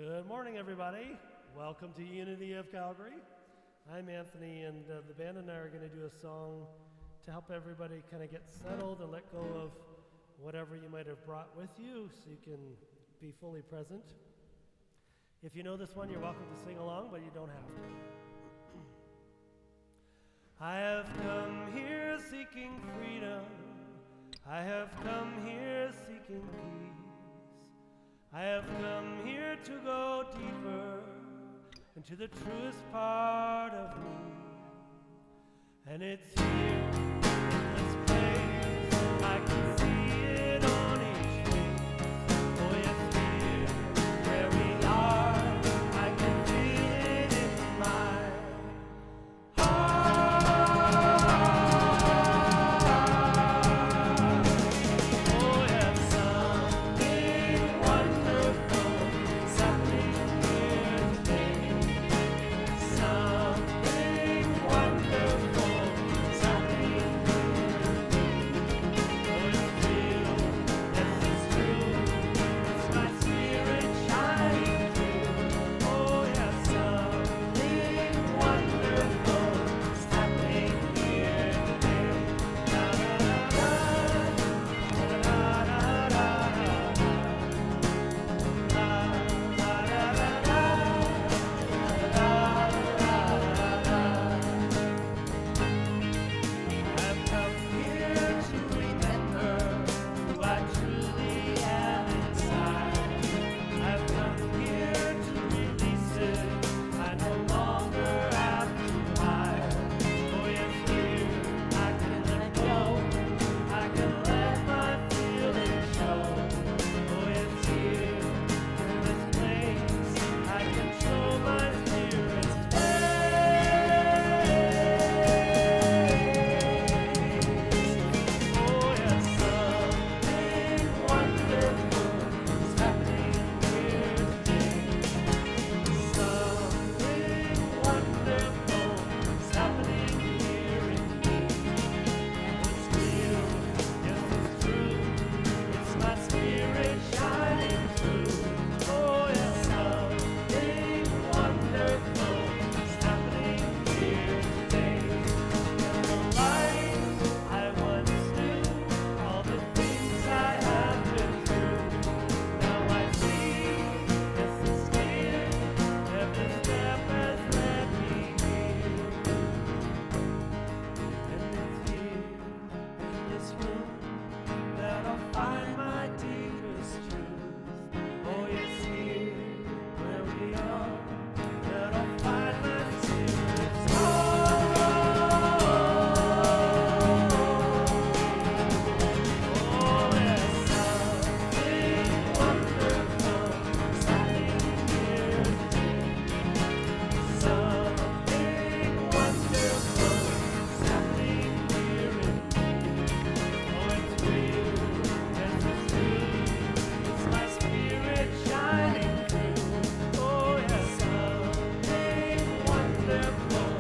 Good morning, everybody. Welcome to Unity of Calgary. I'm Anthony, and the band and I are going to do a song to help everybody kind of get settled and let go of whatever you might have brought with you so you can be fully present. If you know this one, you're welcome to sing along, but you don't have to. I have come here seeking freedom. I have come here seeking peace. I have come here to go deeper into the truest part of me. And it's here, in this place, I can see it on each face. Oh yes, here, where we are, I can feel it in my heart. Oh yes, something wonderful is happening here today. Something wonderful is happening here. Oh, it's real, yes, it's true. It's my spirit shining through. Oh, yes, something wonderful is happening here today. La la la la la la I've come here to remember who I truly am inside. I've come here to release it. I no longer have to hide. Oh yes, here I can let go. I can let my feelings show. Oh yes, here in this place I can show my spirit's Oh yes, something wonderful is happening here today. Something wonderful is happening here in me. It's real, yes it's true. It's my spirit shining through. Oh yes, something wonderful is happening here today. And the life I once knew, all the things I have been through. Now I see, yes it's clear, every step has led me here. And it's here, in this room, that I'll find my deepest truth. Oh yes, here, where we are, that I'll find my spirit's Oh yes, something wonderful is happening here today. Something wonderful is happening here in me. Oh, it's real, yes it's true. It's my spirit shining through. Oh yes, something wonderful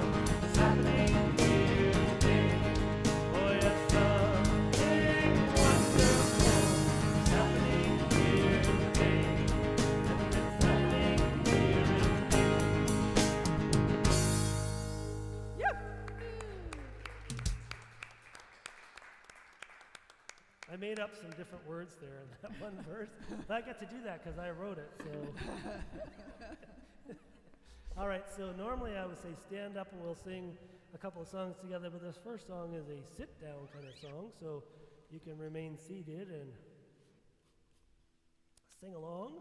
is happening here today. Oh yes, something wonderful is happening here today. And it's happening here in me. I made up some different words there in that one verse. But I get to do that because I wrote it, so. All right, so normally I would say stand up and we'll sing a couple of songs together, but this first song is a sit-down kind of song, so you can remain seated and sing along.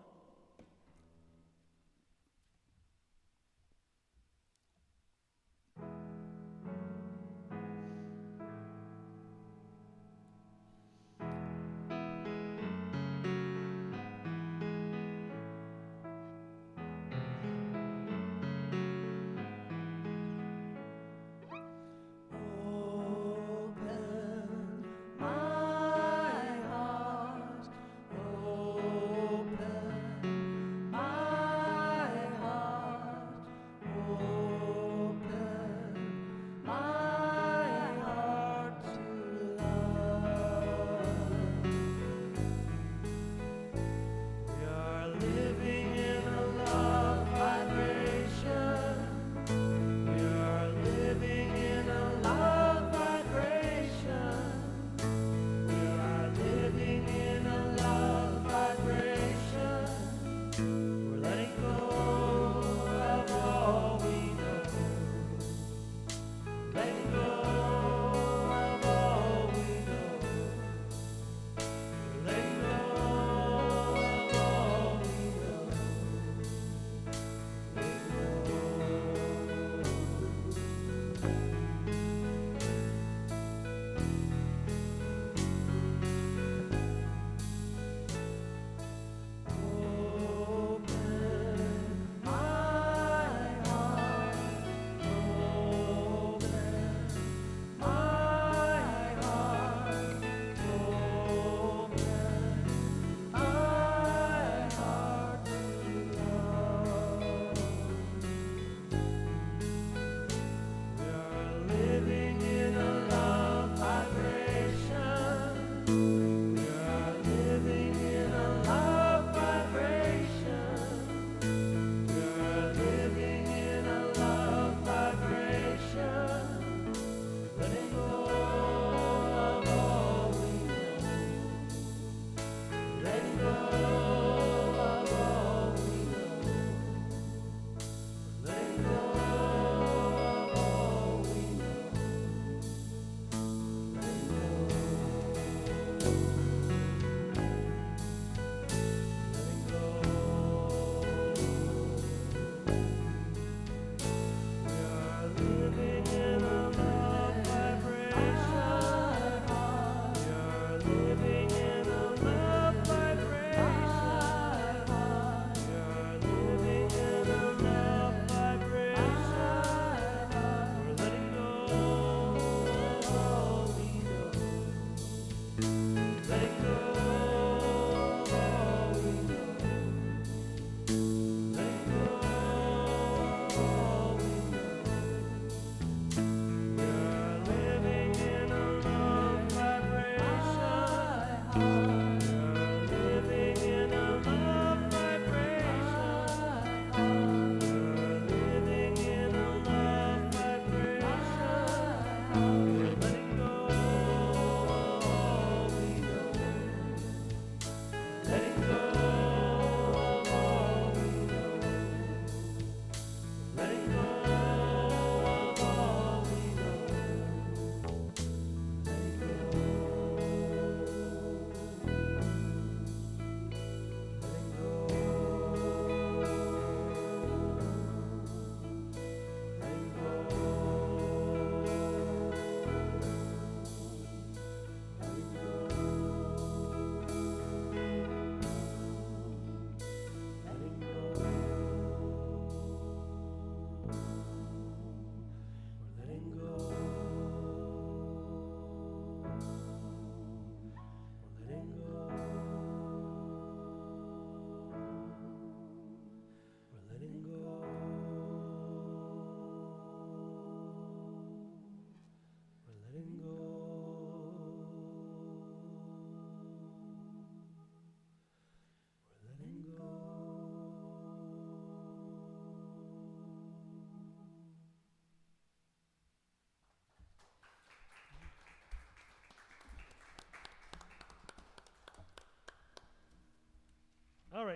Open my heart, open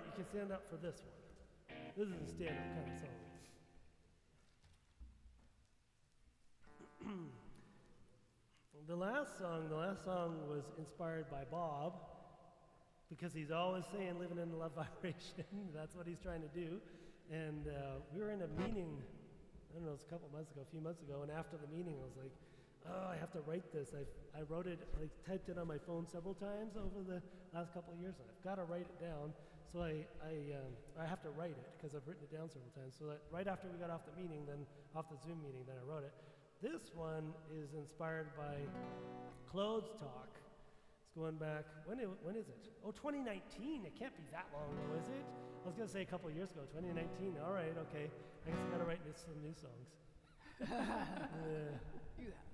you can stand up for this one. This is a stand-up kind of song. The last song was inspired by Bob, because he's always saying living in the love vibration. That's what he's trying to do. And we were in a meeting, I don't know, it was a few months ago, and after the meeting I was like, oh, I have to write this. I wrote it, I typed it on my phone several times over the last couple of years, and I've got to write it down. So I have to write it because I've written it down several times. So that right after we got off the meeting, then off the Zoom meeting, then I wrote it. This one is inspired by Clothes Talk. It's going back, when is it? Oh, 2019. It can't be that long ago, is it? I was going to say a couple of years ago, 2019. All right, okay. I guess I got to write some new songs. You have.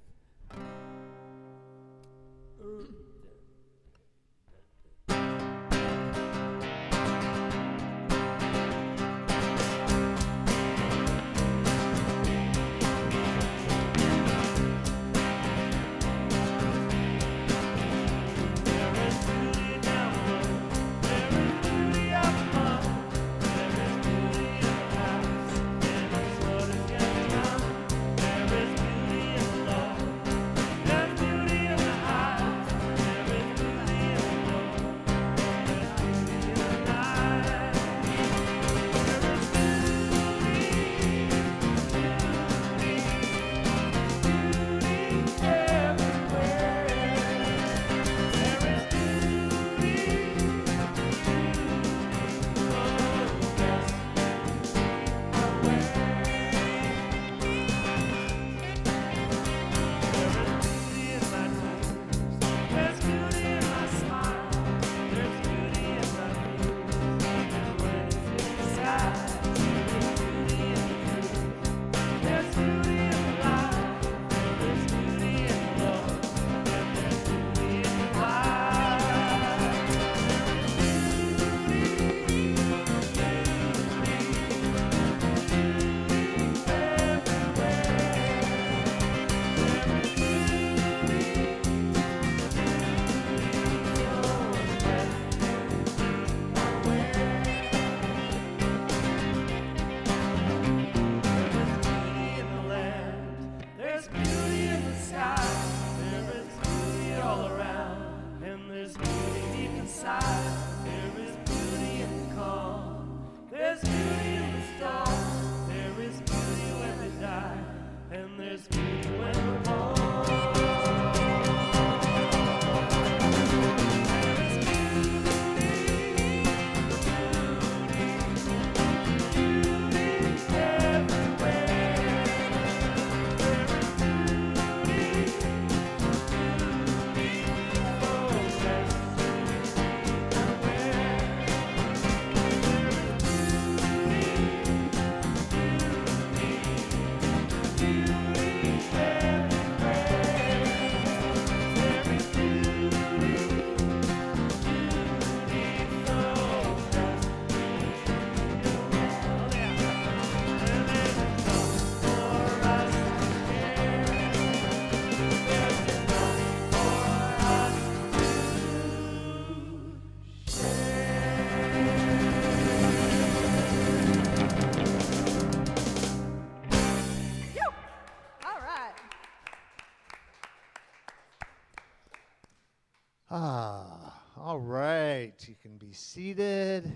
All right. You can be seated,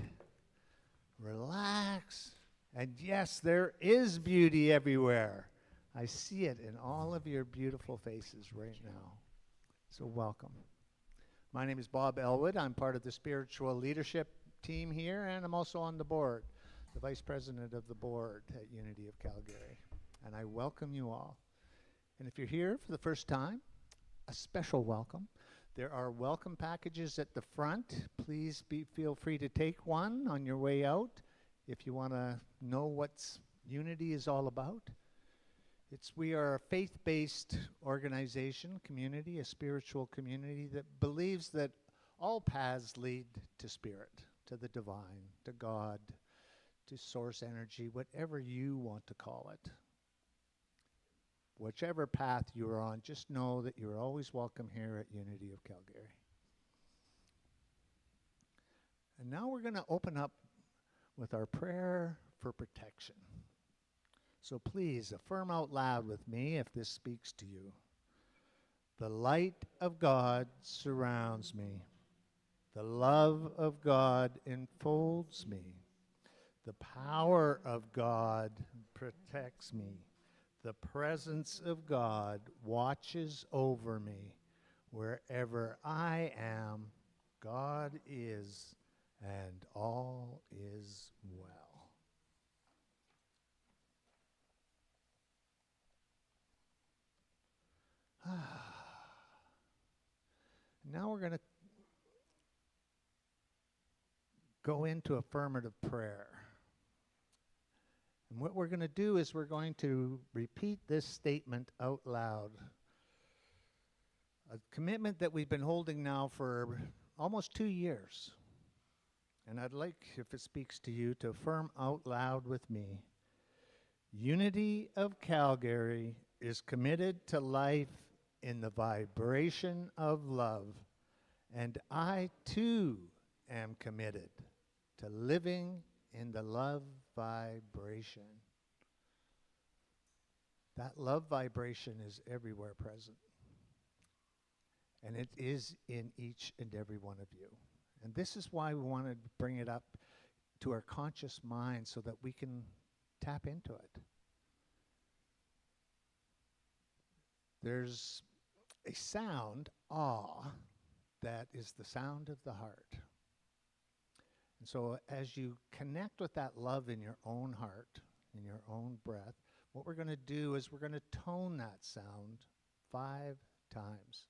relax, and yes, there is beauty everywhere. I see it in all of your beautiful faces right now. So welcome. My name is Bob Elwood. I'm part of the spiritual leadership team here, and I'm also on the board, the vice president of the board at Unity of Calgary. And I welcome you all. And if you're here for the first time, a special welcome. There are welcome packages at the front. Please feel free to take one on your way out if you want to know what Unity is all about. We are a faith-based organization, community, a spiritual community that believes that all paths lead to spirit, to the divine, to God, to source energy, whatever you want to call it. Whichever path you're on, just know that you're always welcome here at Unity of Calgary. And now we're going to open up with our prayer for protection. So please affirm out loud with me if this speaks to you. The light of God surrounds me. The love of God enfolds me. The power of God protects me. The presence of God watches over me. Wherever I am, God is, and all is well. Now we're going to go into affirmative prayer. And what we're going to do is we're going to repeat this statement out loud. A commitment that we've been holding now for almost 2 years. And I'd like, if it speaks to you, to affirm out loud with me. Unity of Calgary is committed to life in the vibration of love, and I too am committed to living in the love vibration. That love vibration is everywhere present, and it is in each and every one of you. And this is why we want to bring it up to our conscious mind so that we can tap into it. There's a sound, ah, that is the sound of the heart. And so as you connect with that love in your own heart, in your own breath, what we're going to do is we're going to tone that sound 5 times.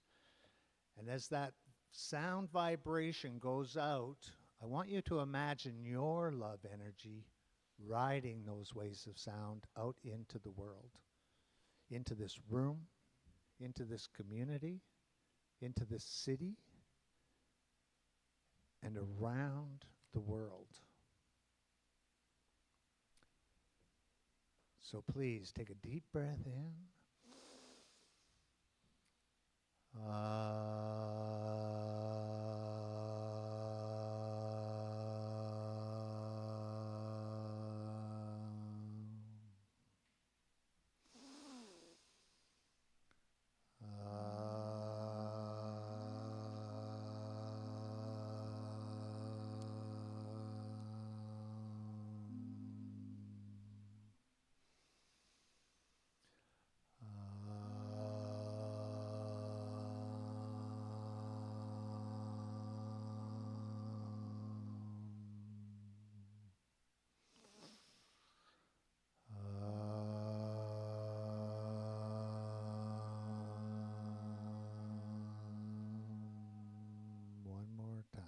And as that sound vibration goes out, I want you to imagine your love energy riding those waves of sound out into the world, into this room, into this community, into this city, and around the world. So please take a deep breath in. One more time.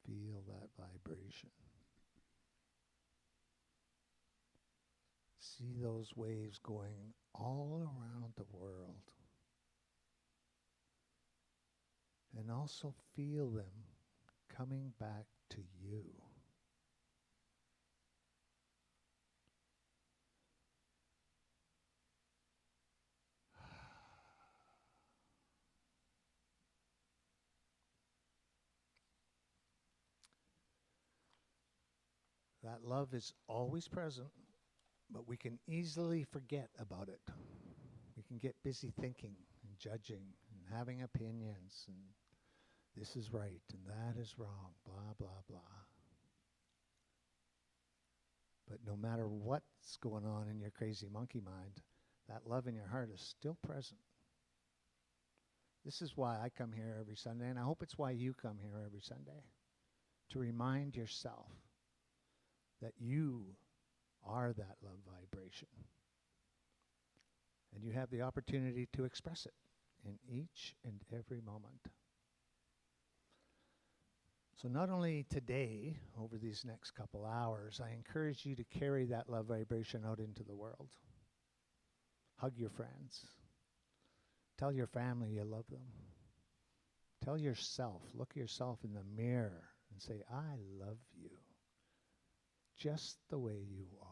Feel that vibration. See those waves going all around the world. And also feel them coming back to you. That love is always present, but we can easily forget about it. We can get busy thinking and judging and having opinions and this is right and that is wrong, blah, blah, blah. But no matter what's going on in your crazy monkey mind, that love in your heart is still present. This is why I come here every Sunday, and I hope it's why you come here every Sunday, to remind yourself that you are that love vibration. And you have the opportunity to express it in each and every moment. So not only today, over these next couple hours, I encourage you to carry that love vibration out into the world. Hug your friends. Tell your family you love them. Tell yourself, look yourself in the mirror and say, I love you. just the way you are.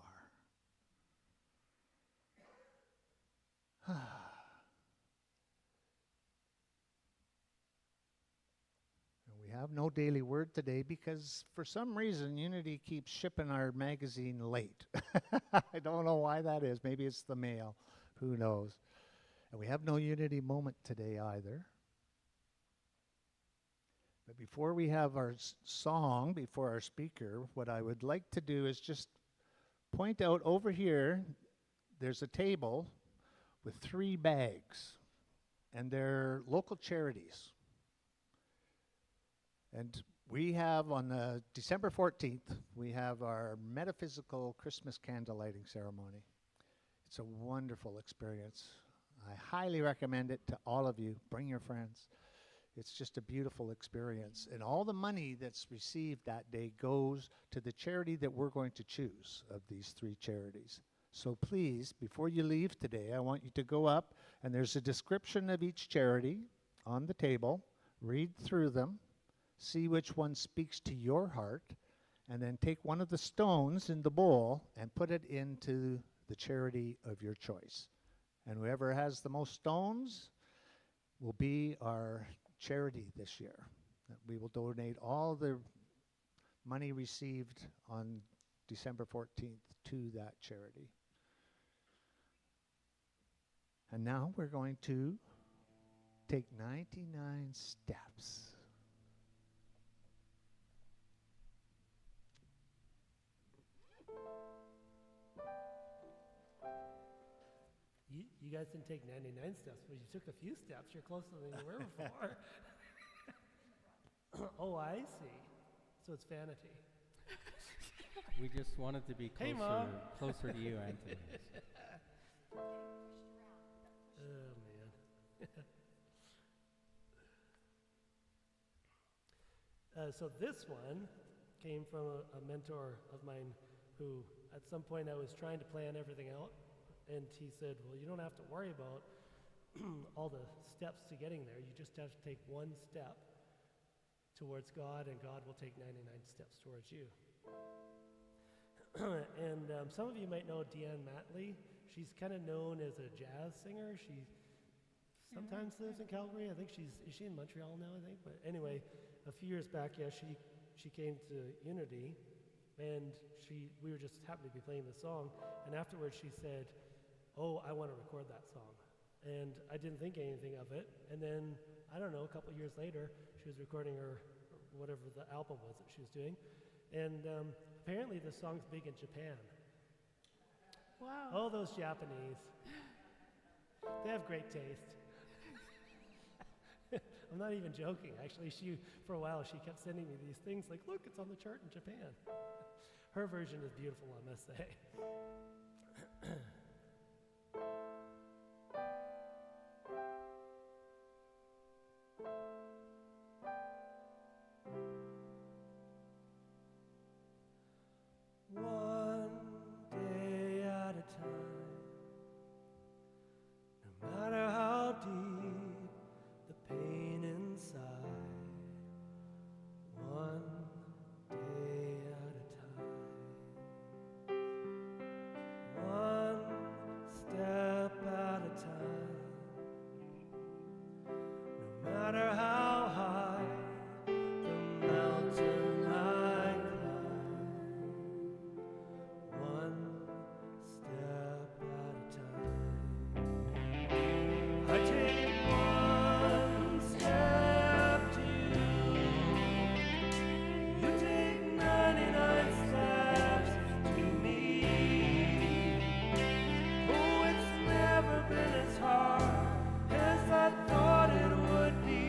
And we have no daily word today because for some reason Unity keeps shipping our magazine late. I don't know why that is. Maybe it's the mail. Who knows? And we have no Unity moment today either. But before we have our song, before our speaker, what I would like to do is just point out over here, there's a table with 3 bags, and they're local charities. And we have on the December 14th, we have our metaphysical Christmas candle lighting ceremony. It's a wonderful experience. I highly recommend it to all of you. Bring your friends. It's just a beautiful experience. And all the money that's received that day goes to the charity that we're going to choose of these 3 charities. So please, before you leave today, I want you to go up, and there's a description of each charity on the table. Read through them, see which one speaks to your heart, and then take one of the stones in the bowl and put it into the charity of your choice. And whoever has the most stones will be our charity this year. We will donate all the money received on December 14th to that charity. And now we're going to take 99 steps. You guys didn't take 99 steps, but you took a few steps. You're closer than you were before. Oh, I see. So it's vanity. We just wanted to be Hey, closer, Mom. closer to you, Anthony. Oh, man. So this one came from a mentor of mine who, at some point, I was trying to plan everything out. And he said, well, you don't have to worry about all the steps to getting there. You just have to take one step towards God, and God will take 99 steps towards you. And some of you might know Deanne Matley. She's kind of known as a jazz singer. She sometimes lives in Calgary. I think is she in Montreal now, I think? But anyway, a few years back, yeah, she came to Unity, and we were just happened to be playing the song, and afterwards she said, oh, I want to record that song. And I didn't think anything of it. And then, I don't know, a couple of years later, she was recording her, whatever the album was that she was doing. And apparently the song's big in Japan. Wow. Oh, those Japanese. They have great taste. I'm not even joking. Actually, for a while, she kept sending me these things like, look, it's on the chart in Japan. Her version is beautiful, I must say. One day at a time, no matter how deep the pain inside, one day at a time, one step at a time, no matter how high the mountain I climb, one step at a time. I take one step to you. You take 99 steps to me. Oh, it's never been as hard as I thought it would be.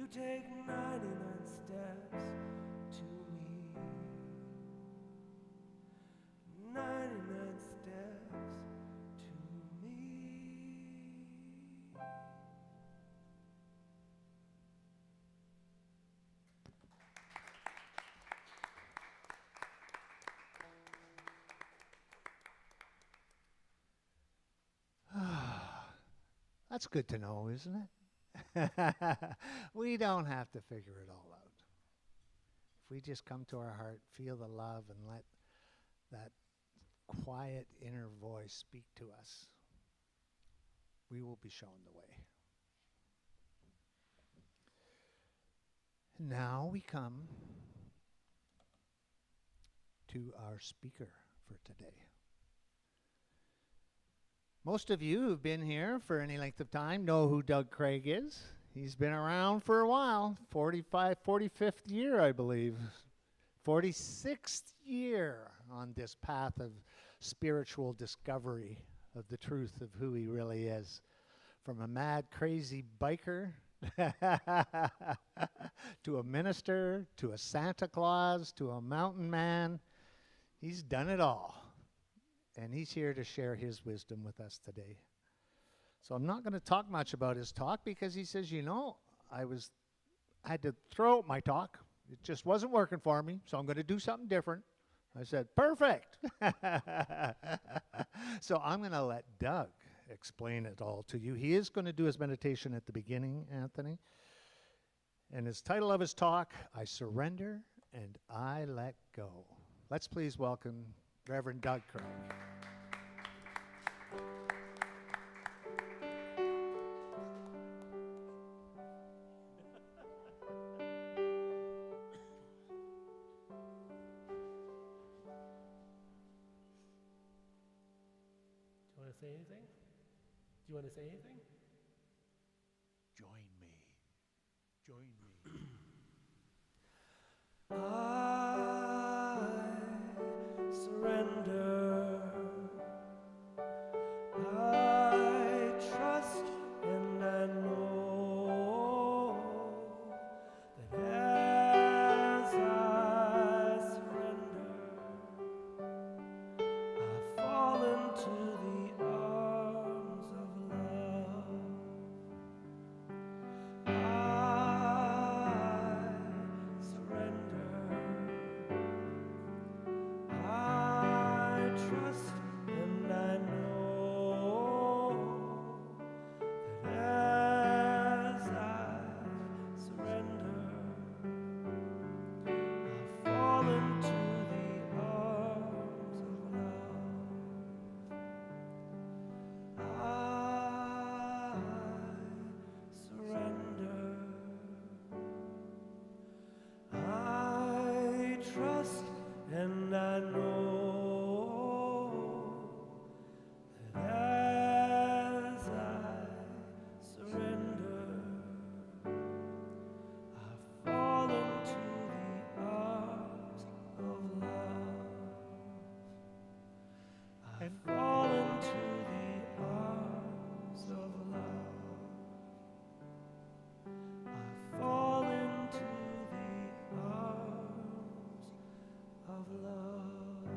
You take 99 steps to me. 99 steps to me. That's good to know, isn't it? We don't have to figure it all out. If we just come to our heart, feel the love, and let that quiet inner voice speak to us, we will be shown the way. Now we come to our speaker for today. Most of you who've been here for any length of time know who Doug Craig is. He's been around for a while, 45th year, I believe. 46th year on this path of spiritual discovery of the truth of who he really is. From a mad, crazy biker to a minister, to a Santa Claus, to a mountain man. He's done it all. And he's here to share his wisdom with us today. So I'm not going to talk much about his talk because he says, you know, I had to throw out my talk. It just wasn't working for me, so I'm going to do something different. I said, perfect. So I'm going to let Doug explain it all to you. He is going to do his meditation at the beginning, Anthony. And his title of his talk, I Surrender and I Let Go. Let's please welcome Reverend Doug Craig. Do you want to say anything? Do you want to say anything? Join me. Join me. I surrender. I trust and I know that as I surrender, I fall into the arms of love. I surrender. I trust and I know that as I surrender, I fall into the arms of love. I surrender. I trust and I know that as I surrender, I fall into the arms of love. I fall into the arms of love. I fall into the arms of love.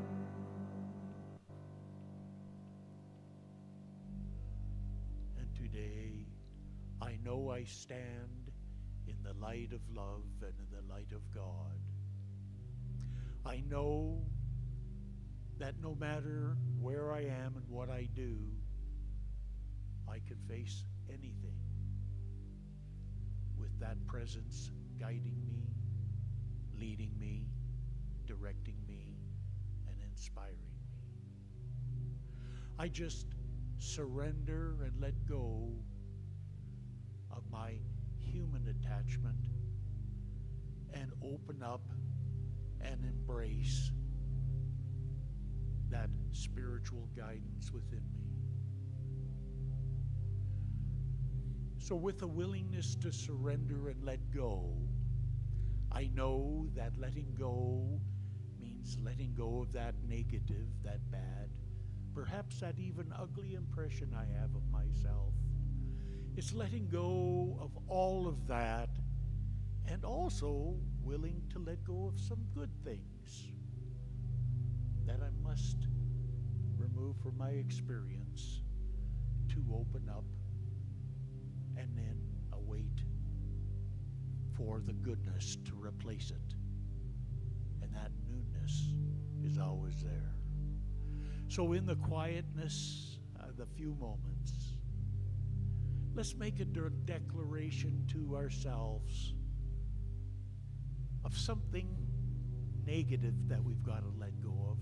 And today, I know I stand in the light of love and in the light of God. I know that no matter where I am and what I do, I can face anything with that presence guiding me, leading me, directing me, and inspiring me. I just surrender and let go of my human attachment and open up and embrace that spiritual guidance within me. So with a willingness to surrender and let go, I know that letting go means letting go of that negative, that bad, perhaps that even ugly impression I have of myself. It's letting go of all of that and also willing to let go of some good things that I must remove from my experience to open up and then await for the goodness to replace it. And that newness is always there. So in the quietness of the few moments, let's make a declaration to ourselves of something negative that we've got to let go of.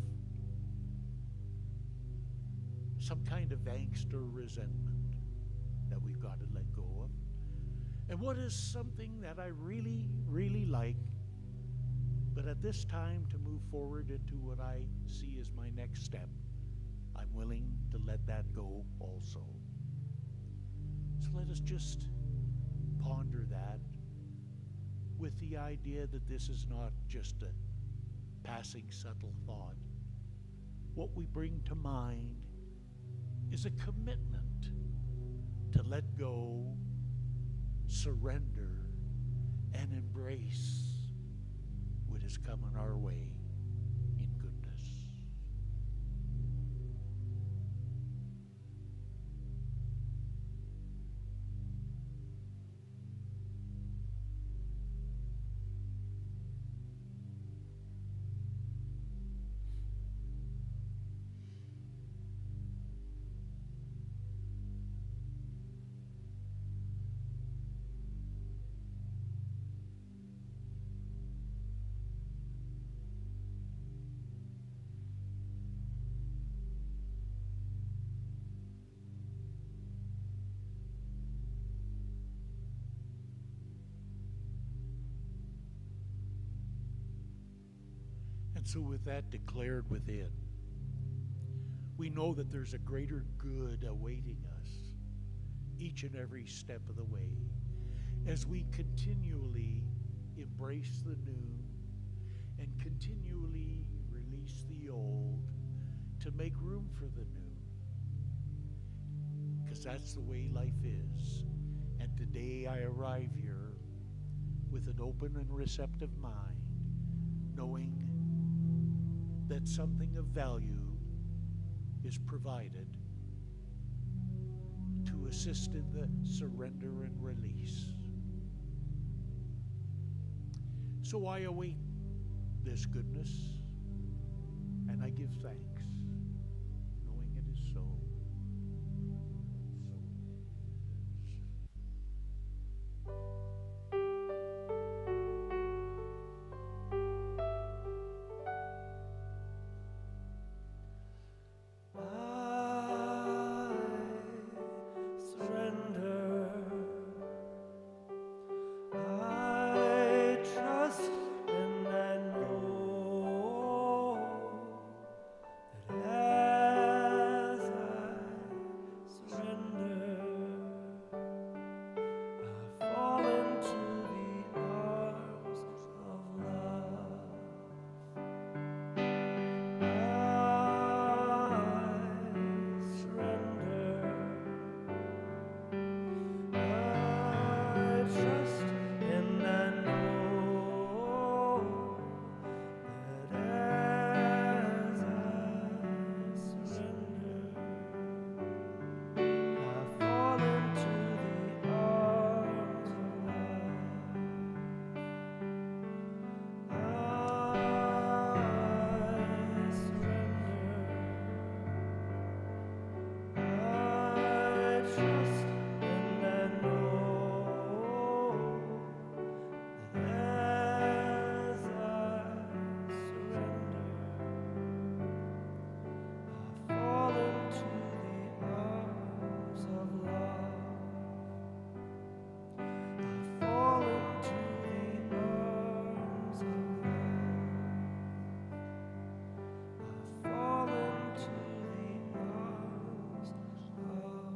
Some kind of angst or resentment that we've got to let go of. And what is something that I really, really like, but at this time to move forward into what I see as my next step, I'm willing to let that go also. So let us just ponder that with the idea that this is not just a passing subtle thought. What we bring to mind is a commitment to let go, surrender, and embrace what is coming our way in goodness. And so with that declared within, we know that there's a greater good awaiting us each and every step of the way as we continually embrace the new and continually release the old to make room for the new. Because that's the way life is. And today I arrive here with an open and receptive mind, knowing that something of value is provided to assist in the surrender and release. So I await this goodness, and I give thanks, knowing it is so. I trust and I know that as I surrender, I fall into the arms of love. I surrender. I trust and I know that as I surrender, I fall into the arms of love. I surrender. I trust and I know that as I surrender, I fall into the arms of love. I fall into the arms of love. I fall into the arms of love.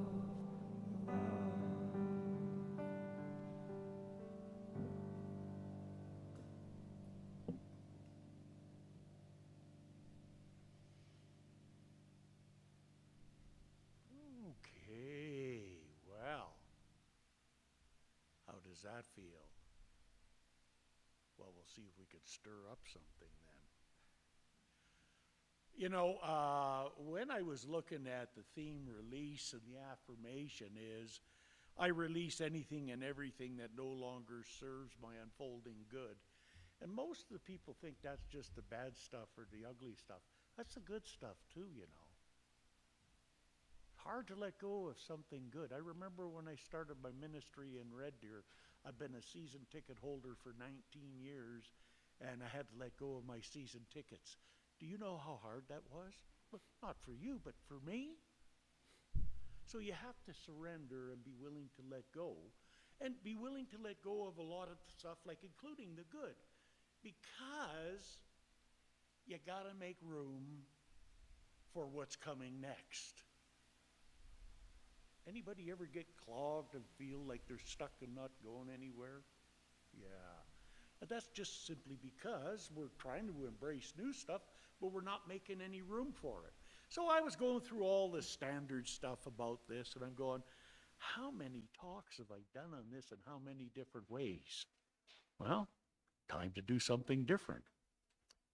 Okay, well, how does that feel? Well, we'll see if we could stir up something then. You know, when I was looking at the theme release and the affirmation is, I release anything and everything that no longer serves my unfolding good. And most of the people think that's just the bad stuff or the ugly stuff. That's the good stuff too, you know. Hard to let go of something good. I remember when I started my ministry in Red Deer, I've been a season ticket holder for 19 years, and I had to let go of my season tickets. Do you know how hard that was? Well, not for you, but for me. So you have to surrender and be willing to let go, and be willing to let go of a lot of stuff, like including the good, because you got to make room for what's coming next. Anybody ever get clogged and feel like they're stuck and not going anywhere? Yeah. But that's just simply because we're trying to embrace new stuff, but we're not making any room for it. So I was going through all the standard stuff about this, and I'm going, how many talks have I done on this in how many different ways? Well, time to do something different.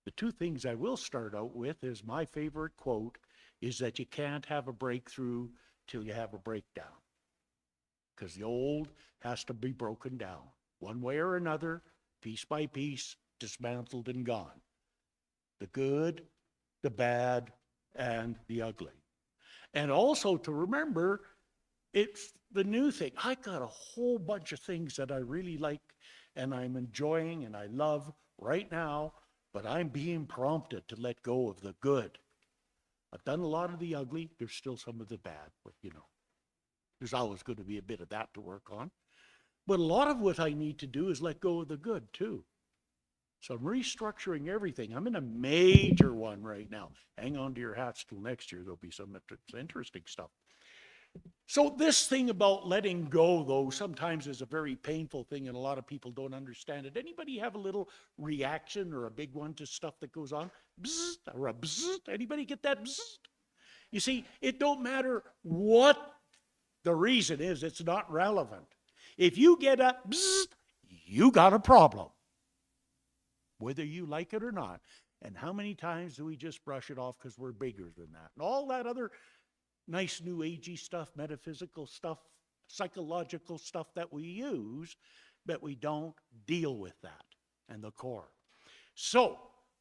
The two things I will start out with is my favorite quote is that you can't have a breakthrough till you have a breakdown. Because the old has to be broken down, one way or another, piece by piece, dismantled and gone. The good, the bad, and the ugly. And also to remember, it's the new thing. I got a whole bunch of things that I really like and I'm enjoying and I love right now, but I'm being prompted to let go of the good. I've done a lot of the ugly. There's still some of the bad, but you know, there's always going to be a bit of that to work on. But a lot of what I need to do is let go of the good too. So I'm restructuring everything. I'm in a major one right now. Hang on to your hats till next year. There'll be some interesting stuff. So this thing about letting go, though, sometimes is a very painful thing and a lot of people don't understand it. Anybody have a little reaction or a big one to stuff that goes on? Bzzzt, or a bzzzt. Anybody get that bzzzt? You see, it don't matter what the reason is, it's not relevant. If you get a bzzzt, you got a problem, whether you like it or not. And how many times do we just brush it off because we're bigger than that? And all that other nice new agey stuff, metaphysical stuff, psychological stuff that we use, but we don't deal with that and the core. So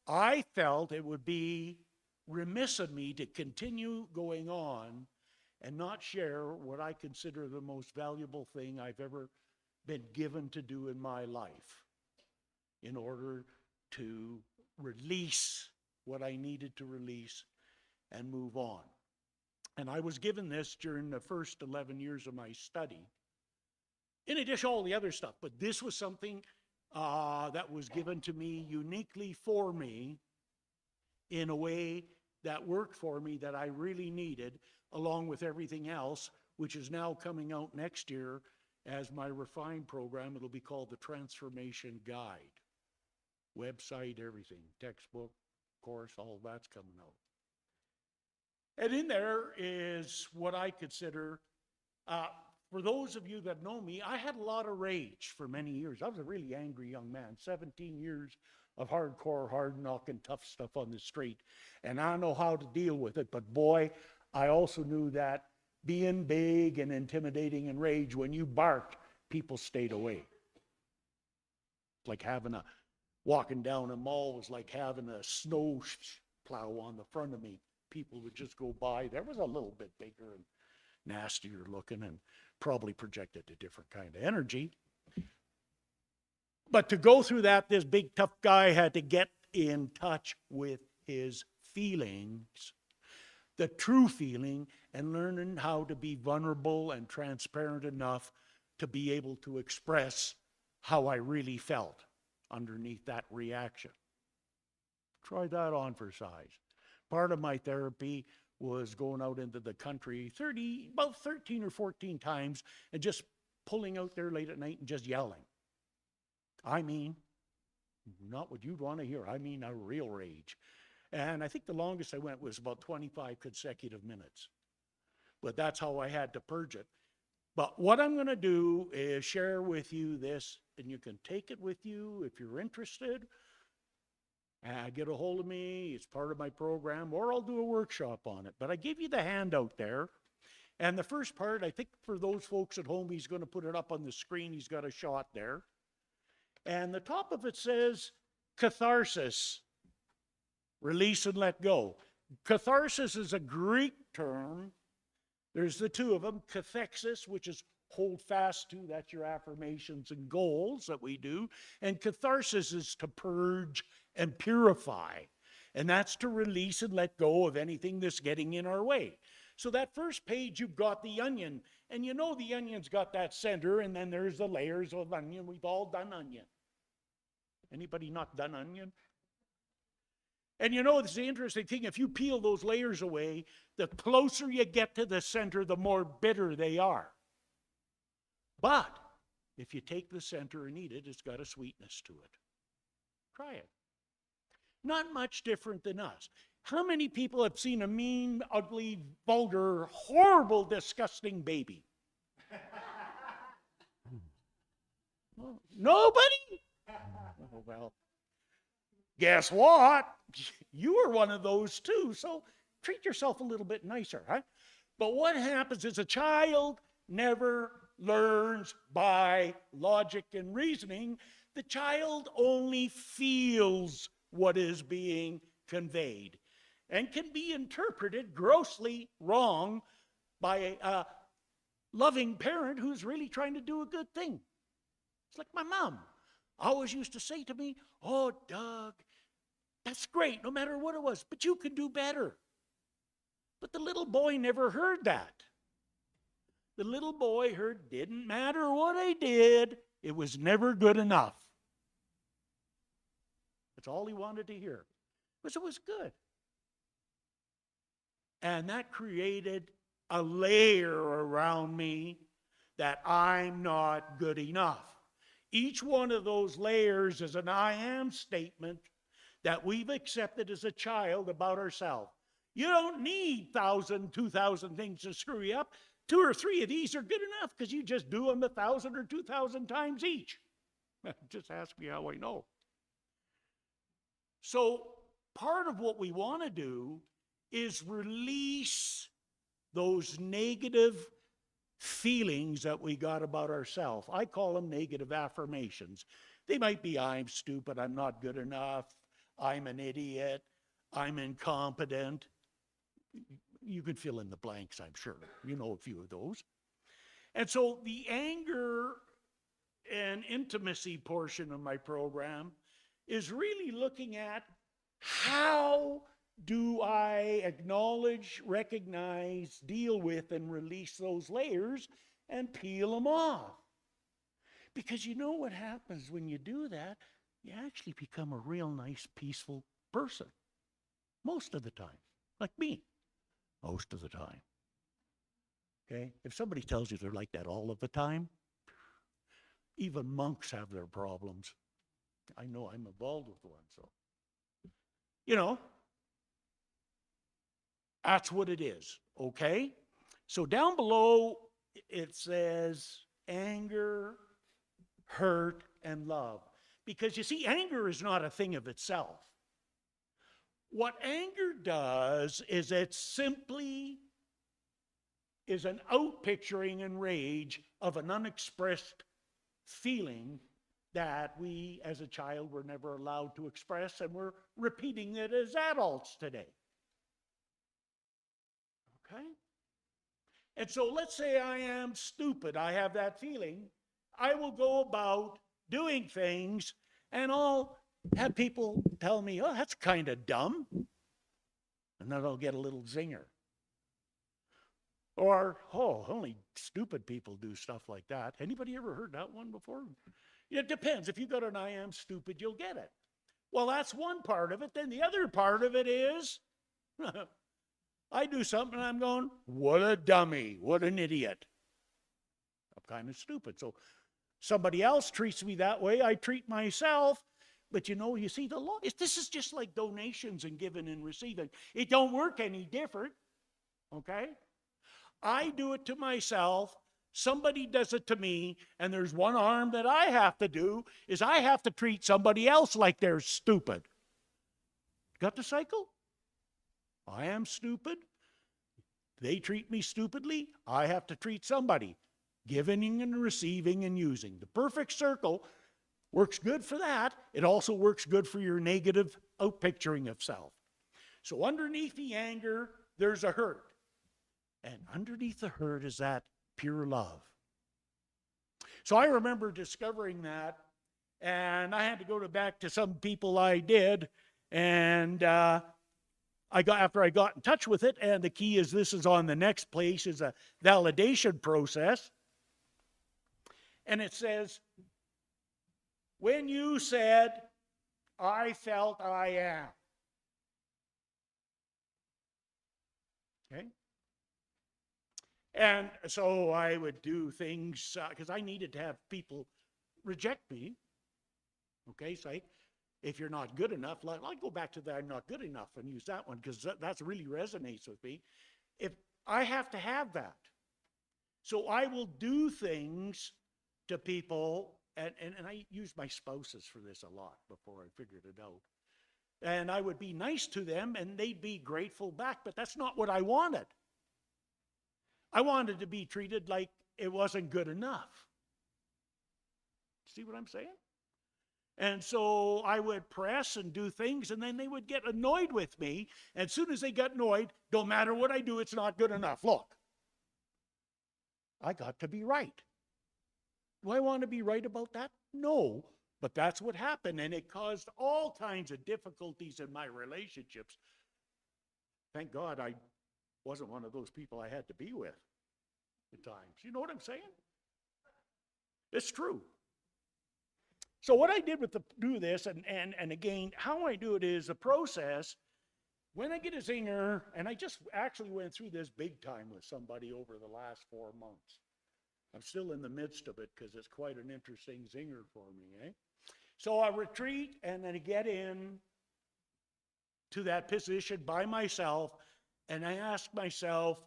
I felt it would be remiss of me to continue going on and not share what I consider the most valuable thing I've ever been given to do in my life in order to release what I needed to release and move on. And I was given this during the first 11 years of my study, in addition to all the other stuff. But this was something that was given to me uniquely for me in a way that worked for me that I really needed, along with everything else, which is now coming out next year as my refined program. It'll be called the Transformation Guide. Website, everything, textbook, course, all that's coming out. And in there is what I consider, for those of you that know me, I had a lot of rage for many years. I was a really angry young man, 17 years of hardcore, hard-knocking, tough stuff on the street. And I know how to deal with it, but boy, I also knew that being big and intimidating and rage, when you barked, people stayed away. Like walking down a mall was like having a snow plow on the front of me. People would just go by. There was a little bit bigger and nastier looking and probably projected a different kind of energy. But to go through that, this big tough guy had to get in touch with his feelings, the true feeling, and learning how to be vulnerable and transparent enough to be able to express how I really felt underneath that reaction. Try that on for size. Part of my therapy was going out into the country about 13 or 14 times and just pulling out there late at night and just yelling. I mean, not what you'd want to hear. I mean, a real rage. And I think the longest I went was about 25 consecutive minutes. But that's how I had to purge it. But what I'm going to do is share with you this, and you can take it with you if you're interested. Get a hold of me. It's part of my program, or I'll do a workshop on it. But I give you the handout there. And the first part, I think for those folks at home, he's going to put it up on the screen. He's got a shot there. And the top of it says catharsis, release and let go. Catharsis is a Greek term. There's the two of them, cathexis, which is hold fast to, that's your affirmations and goals that we do. And catharsis is to purge and purify. And that's to release and let go of anything that's getting in our way. So that first page, you've got the onion. And you know the onion's got that center, and then there's the layers of onion. We've all done onion. Anybody not done onion? And you know, it's the interesting thing, if you peel those layers away, the closer you get to the center, the more bitter they are. But if you take the center and eat it, it's got a sweetness to it. Try it. Not much different than us. How many people have seen a mean, ugly, vulgar, horrible, disgusting baby? Well, nobody? Oh, well, guess what? You are one of those too, so treat yourself a little bit nicer, huh? But what happens is a child never learns by logic and reasoning. The child only feels what is being conveyed and can be interpreted grossly wrong by a loving parent who's really trying to do a good thing. It's like my mom always used to say to me, "Oh, Doug, that's great, no matter what it was, but you can do better." But the little boy never heard that. The little boy heard, didn't matter what I did, it was never good enough. That's all he wanted to hear, because it was good. And that created a layer around me that I'm not good enough. Each one of those layers is an I am statement that we've accepted as a child about ourselves. You don't need 1,000, 2,000 things to screw you up. 2 or 3 of these are good enough because you just do them 1,000 or 2,000 times each. Just ask me how I know. So part of what we want to do is release those negative feelings that we got about ourselves. I call them negative affirmations. They might be, I'm stupid, I'm not good enough, I'm an idiot, I'm incompetent. You could fill in the blanks, I'm sure. You know a few of those. And so the anger and intimacy portion of my program is really looking at how do I acknowledge, recognize, deal with, and release those layers and peel them off. Because you know what happens when you do that? You actually become a real nice, peaceful person. Most of the time. Like me. Most of the time. Okay? If somebody tells you they're like that all of the time, even monks have their problems. I know I'm involved with one, so. You know, that's what it is, okay? So down below, it says anger, hurt, and love. Because you see, anger is not a thing of itself. What anger does is it simply is an outpicturing and rage of an unexpressed feeling that we as a child were never allowed to express, and we're repeating it as adults today. Okay? And so let's say I am stupid, I have that feeling. I will go about doing things, and I'll have people tell me, oh, that's kind of dumb. And then I'll get a little zinger. Or, oh, only stupid people do stuff like that. Anybody ever heard that one before? It depends. If you got an I am stupid, you'll get it. Well, that's one part of it. Then the other part of it is, I do something and I'm going, what a dummy, what an idiot. I'm kind of stupid. So somebody else treats me that way, I treat myself. But you know, you see, the law, this is just like donations and giving and receiving. It don't work any different, okay? I do it to myself, somebody does it to me, and there's one arm that I have to do, is I have to treat somebody else like they're stupid. Got the cycle? I am stupid. They treat me stupidly. I have to treat somebody. Giving and receiving and using. The perfect circle works good for that. It also works good for your negative outpicturing of self. So underneath the anger, there's a hurt. And underneath the hurt is that pure love. So I remember discovering that, and I had to go back to some people I did, and after I got in touch with it, and the key is this is on the next place, is a validation process. And it says, when you said, I felt I am. Okay? And so I would do things, because I needed to have people reject me. Okay, say, if you're not good enough, I'll go back to the I'm not good enough and use that one, because that really resonates with me. If I have to have that. So I will do things to people, and I use my spouses for this a lot before I figured it out. And I would be nice to them, and they'd be grateful back, but that's not what I wanted. I wanted to be treated like it wasn't good enough. See what I'm saying? And so I would press and do things, and then they would get annoyed with me. And as soon as they got annoyed, don't matter what I do, it's not good enough. Look, I got to be right. Do I want to be right about that? No, but that's what happened, and it caused all kinds of difficulties in my relationships. Thank God I wasn't one of those people I had to be with at times. You know what I'm saying? It's true. So what I did do this, and again, how I do it is a process. When I get a zinger, and I just actually went through this big time with somebody over the last 4 months. I'm still in the midst of it because it's quite an interesting zinger for me, eh? So I retreat, and then I get in to that position by myself, and I ask myself,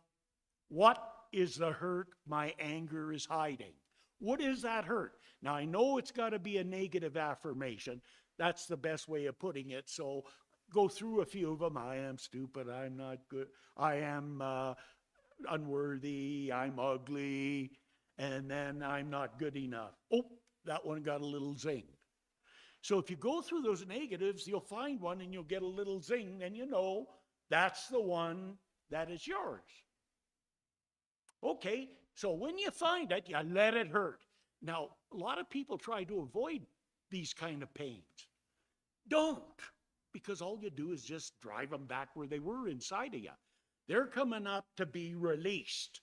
what is the hurt my anger is hiding? What is that hurt? Now, I know it's got to be a negative affirmation. That's the best way of putting it. So go through a few of them. I am stupid. I'm not good. I am unworthy. I'm ugly. And then I'm not good enough. Oh, that one got a little zing. So if you go through those negatives, you'll find one and you'll get a little zing, and you know that's the one that is yours. Okay, so when you find it, you let it hurt. Now, a lot of people try to avoid these kind of pains. Don't, because all you do is just drive them back where they were inside of you. They're coming up to be released.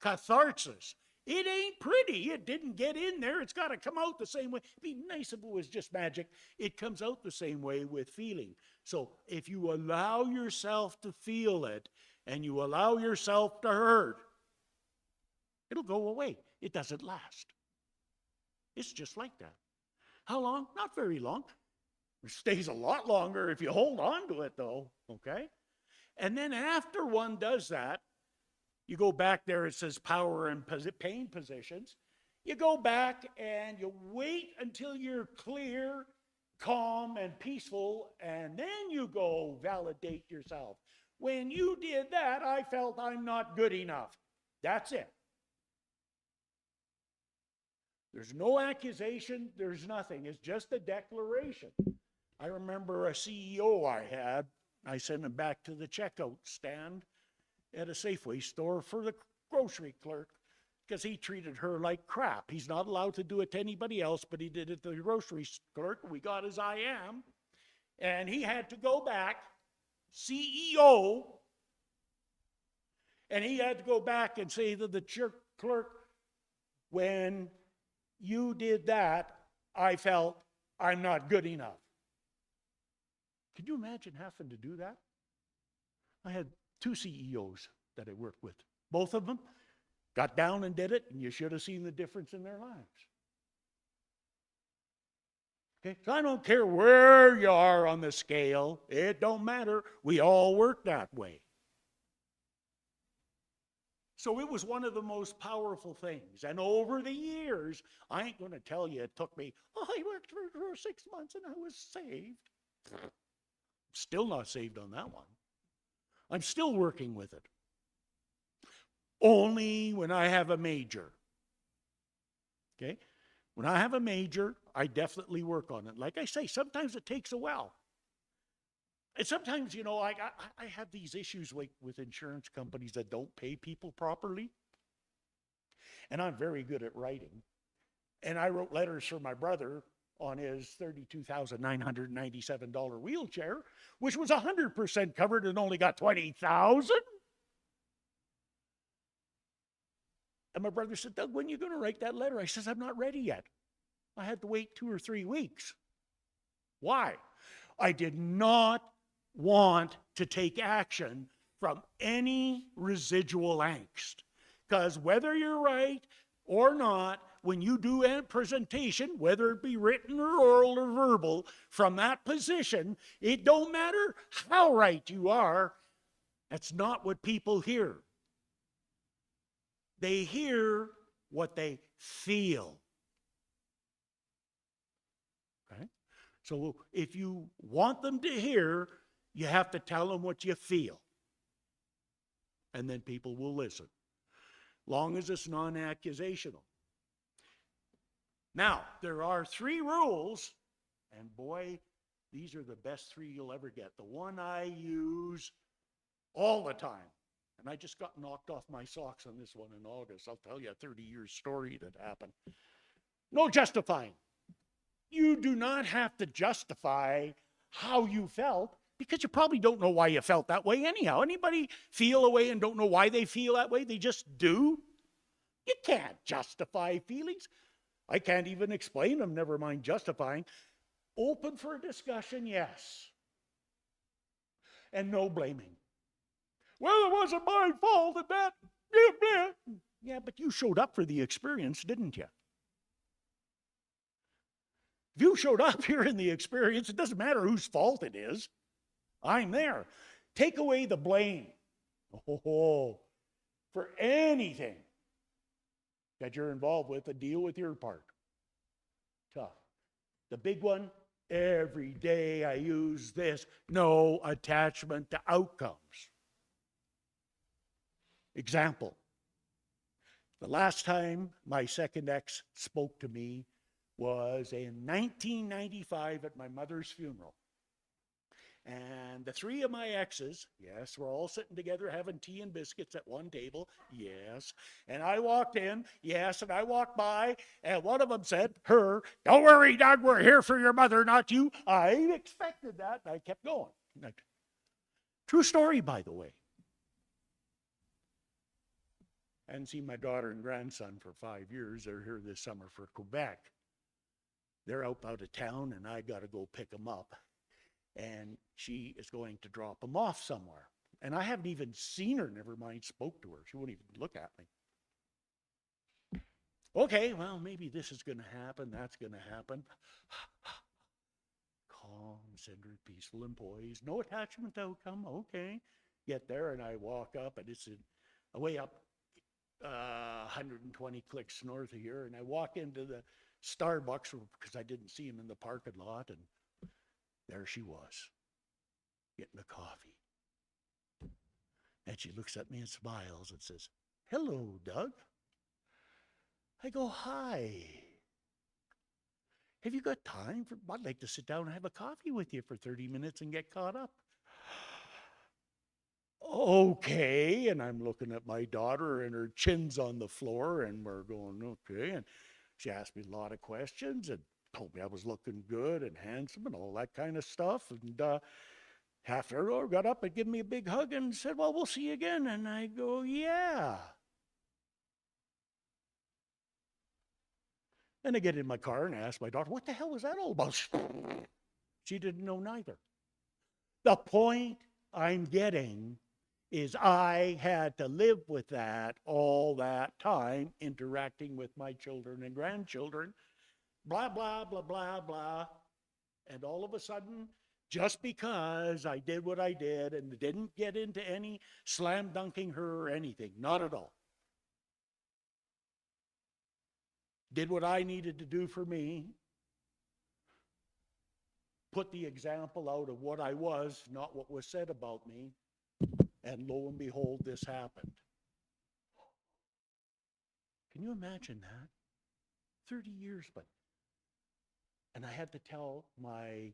Catharsis. It ain't pretty. It didn't get in there. It's got to come out the same way. It'd be nice if it was just magic. It comes out the same way with feeling. So if you allow yourself to feel it and you allow yourself to hurt, it'll go away. It doesn't last. It's just like that. How long? Not very long. It stays a lot longer if you hold on to it, though. Okay? And then after one does that, you go back there, it says power and pain positions. You go back and you wait until you're clear, calm, and peaceful, and then you go validate yourself. When you did that, I felt I'm not good enough. That's it. There's no accusation, there's nothing. It's just a declaration. I remember a CEO I had, I sent him back to the checkout stand at a Safeway store for the grocery clerk because he treated her like crap. He's not allowed to do it to anybody else, but he did it to the grocery clerk. We got his I am, and he had to go back, CEO, and he had to go back and say to the clerk, when you did that, I felt I'm not good enough. Could you imagine having to do that? I had 2 CEOs that I worked with. Both of them got down and did it, and you should have seen the difference in their lives. Okay, so I don't care where you are on the scale. It don't matter. We all work that way. So it was one of the most powerful things. And over the years, I ain't going to tell you it took me, I worked for 6 months and I was saved. Still not saved on that one. I'm still working with it. Only when I have a major. Okay? When I have a major, I definitely work on it. Like I say, sometimes it takes a while. And sometimes, you know, I have these issues with insurance companies that don't pay people properly. And I'm very good at writing. And I wrote letters for my brother on his $32,997 wheelchair, which was 100% covered and only got $20,000. And my brother said, Doug, when are you going to write that letter? I says, I'm not ready yet. I had to wait 2 or 3 weeks. Why? I did not want to take action from any residual angst. Because whether you're right or not, when you do a presentation, whether it be written or oral or verbal, from that position, it don't matter how right you are, that's not what people hear. They hear what they feel. Okay? So if you want them to hear, you have to tell them what you feel. And then people will listen. Long as it's non-accusational. Now, there are 3 rules, and boy, these are the best 3 you'll ever get. The one I use all the time. And I just got knocked off my socks on this one in August. I'll tell you a 30-year story that happened. No justifying. You do not have to justify how you felt because you probably don't know why you felt that way anyhow. Anybody feel a way and don't know why they feel that way? They just do. You can't justify feelings. I can't even explain them, never mind justifying. Open for a discussion, yes. And no blaming. Well, it wasn't my fault at that. Yeah, but you showed up for the experience, didn't you? If you showed up here in the experience, it doesn't matter whose fault it is. I'm there. Take away the blame. For anything that you're involved with and deal with your part. Tough. The big one, every day I use this, no attachment to outcomes. Example, the last time my second ex spoke to me was in 1995 at my mother's funeral. And the 3 of my exes, yes, we're all sitting together having tea and biscuits at one table, yes. And I walked in, yes, and I walked by, and one of them said, her, don't worry, Doug, we're here for your mother, not you. I expected that, and I kept going. True story, by the way. I hadn't seen my daughter and grandson for 5 years. They're here this summer for Quebec. They're out of town, and I got to go pick them up. And she is going to drop them off somewhere. And I haven't even seen her, never mind spoke to her. She won't even look at me. Okay, well, maybe this is going to happen, that's going to happen. Calm, centered, peaceful employees. No attachment to outcome, okay. Get there, and I walk up, and it's way up 120 clicks north of here, and I walk into the Starbucks because I didn't see him in the parking lot, and there she was, getting a coffee. And she looks at me and smiles and says, hello, Doug. I go, hi. Have you got time? I'd like to sit down and have a coffee with you for 30 minutes and get caught up. Okay, and I'm looking at my daughter and her chin's on the floor and we're going, okay. And she asked me a lot of questions and told me I was looking good and handsome and all that kind of stuff. And half an hour got up and gave me a big hug and said, well, we'll see you again. And I go, yeah. Then I get in my car and I ask my daughter, what the hell was that all about? She didn't know neither. The point I'm getting is I had to live with that all that time, interacting with my children and grandchildren, blah, blah, blah, blah, blah. And all of a sudden, just because I did what I did and didn't get into any slam dunking her or anything, not at all. did what I needed to do for me, put the example out of what I was, not what was said about me, and lo and behold, this happened. Can you imagine that? 30 years, but. And I had to tell my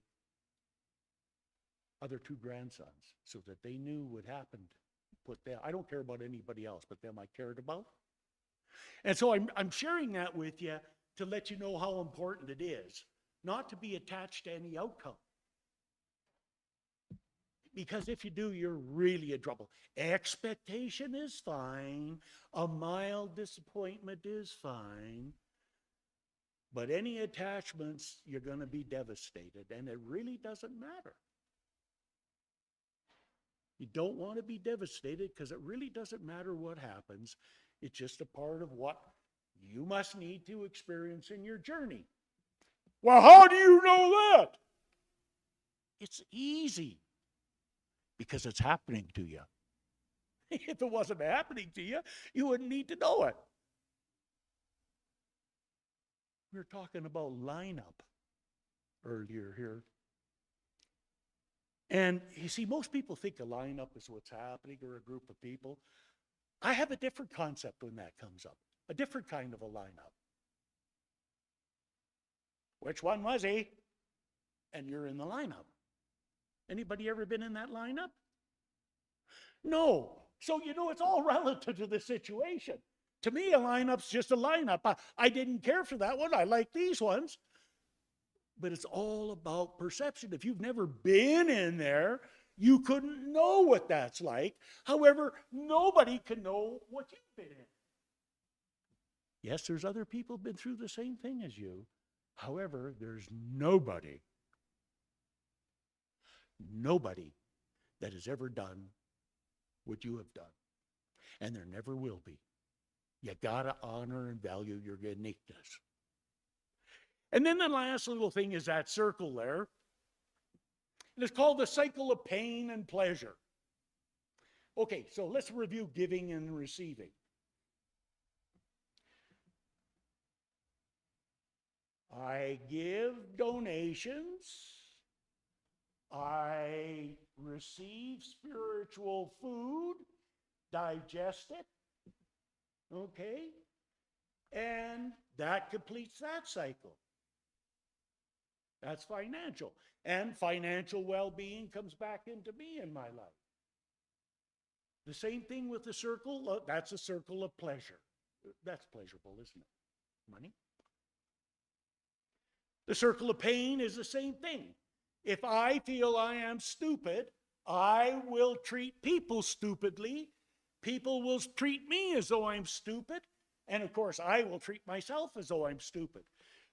other two grandsons so that they knew what happened. Put them, I don't care about anybody else, but them I cared about. And so I'm sharing that with you to let you know how important it is not to be attached to any outcome. Because if you do, you're really in trouble. Expectation is fine. A mild disappointment is fine. But any attachments, you're going to be devastated. And it really doesn't matter. You don't want to be devastated because it really doesn't matter what happens. It's just a part of what you must need to experience in your journey. Well, how do you know that? It's easy. Because it's happening to you. If it wasn't happening to you, you wouldn't need to know it. We were talking about lineup earlier here. And you see, most people think a lineup is what's happening or a group of people. I have a different concept when that comes up. A different kind of a lineup. Which one was he? And you're in the lineup. Anybody ever been in that lineup? No. So, it's all relative to the situation. To me, a lineup's just a lineup. I didn't care for that one. I like these ones. But it's all about perception. If you've never been in there, you couldn't know what that's like. However, nobody can know what you've been in. Yes, there's other people been through the same thing as you. However, there's nobody that has ever done what you have done. And there never will be. You gotta honor and value your uniqueness. And then the last little thing is that circle there. And it's called the cycle of pain and pleasure. Okay, so let's review giving and receiving. I give donations. I receive spiritual food, digest it, okay? And that completes that cycle. That's financial. And financial well-being comes back into me in my life. The same thing with the circle, that's a circle of pleasure. That's pleasurable, isn't it? Money. The circle of pain is the same thing. If I feel I am stupid, I will treat people stupidly. People will treat me as though I'm stupid. And of course, I will treat myself as though I'm stupid.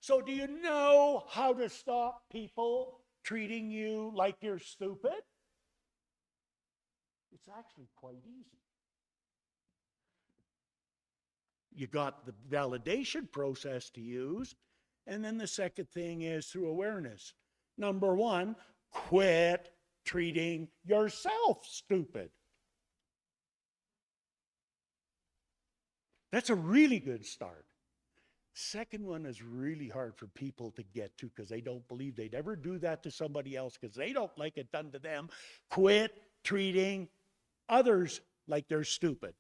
So do you know how to stop people treating you like you're stupid? It's actually quite easy. You got the validation process to use. And then the second thing is through awareness. Number one, quit treating yourself stupid. That's a really good start. Second one is really hard for people to get to because they don't believe they'd ever do that to somebody else because they don't like it done to them. Quit treating others like they're stupid.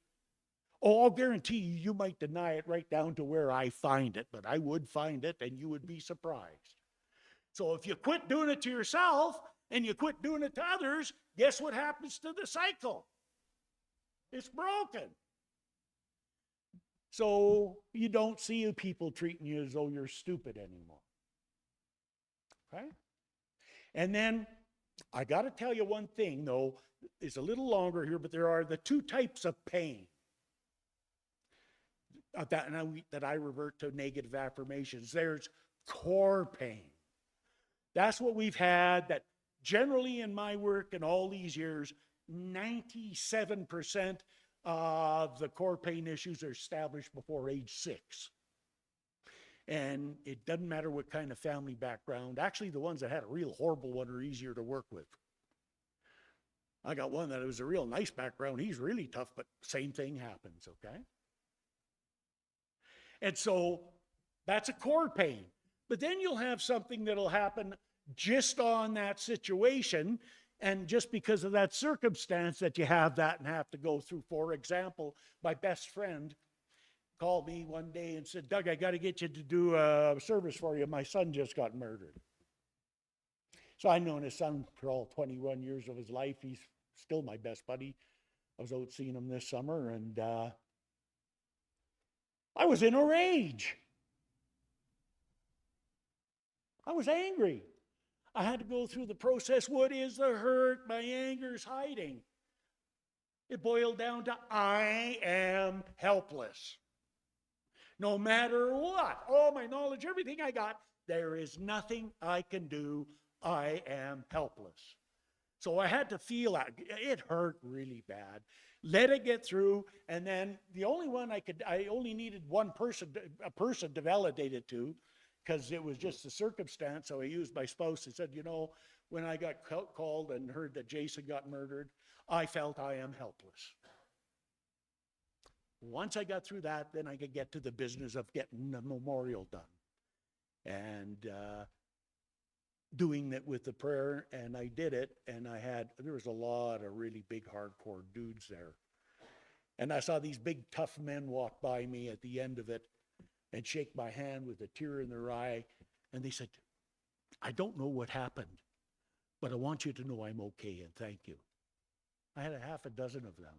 Oh, I'll guarantee you, you might deny it right down to where I find it, but I would find it and you would be surprised. So if you quit doing it to yourself and you quit doing it to others, guess what happens to the cycle? It's broken. So you don't see people treating you as though you're stupid anymore. Okay? And then I got to tell you one thing, though. It's a little longer here, but there are the two types of pain that I revert to negative affirmations. There's core pain. That's what we've had that generally in my work in all these years, 97% of the core pain issues are established before age 6. And it doesn't matter what kind of family background. Actually, the ones that had a real horrible one are easier to work with. I got one that was a real nice background. He's really tough, but same thing happens, okay? And so That's a core pain. But then you'll have something that'll happen just on that situation, and just because of that circumstance that you have that and have to go through. For example, my best friend called me one day and said, Doug, I got to get you to do a service for you. My son just got murdered. So I've known his son for all 21 years of his life. He's still my best buddy. I was out seeing him this summer, and I was in a rage. I was angry. I had to go through the process. What is the hurt my anger's hiding? It boiled down to I am helpless. No matter what, all my knowledge, everything I got, there is nothing I can do. I am helpless. So I had to feel that. It hurt really bad. Let it get through, and then the only one I only needed one person, a person to validate it to, because it was just a circumstance. So I used my spouse and said, you know, when I got called and heard that Jason got murdered, I felt I am helpless. Once I got through that, then I could get to the business of getting the memorial done. And doing that with the prayer, and I did it, and there was a lot of really big hardcore dudes there. And I saw these big tough men walk by me at the end of it and shake my hand with a tear in their eye, and they said, I don't know what happened, but I want you to know I'm okay, and thank you. I had a half a dozen of them.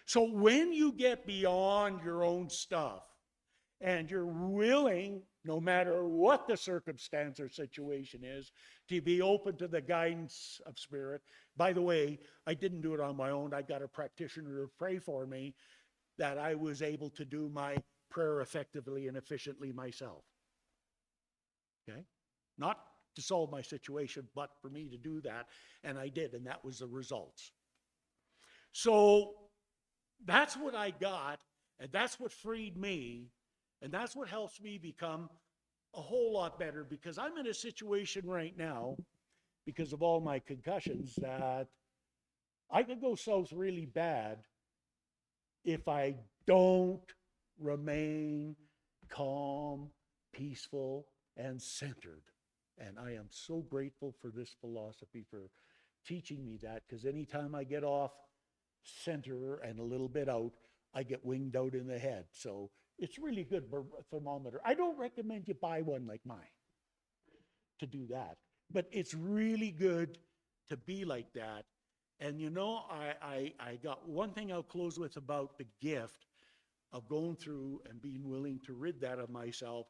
So when you get beyond your own stuff, and you're willing, no matter what the circumstance or situation is, to be open to the guidance of Spirit. By the way, I didn't do it on my own. I got a practitioner to pray for me that I was able to do my prayer effectively and efficiently myself. Okay? Not to solve my situation, but for me to do that. And I did, and that was the results. So that's what I got, and that's what freed me. And that's what helps me become a whole lot better, because I'm in a situation right now, because of all my concussions, that I could go south really bad if I don't remain calm, peaceful, and centered. And I am so grateful for this philosophy for teaching me that, because anytime I get off center and a little bit out, I get winged out in the head. So it's really good thermometer. I don't recommend you buy one like mine to do that, but it's really good to be like that. And you know, I got one thing I'll close with about the gift of going through and being willing to rid that of myself.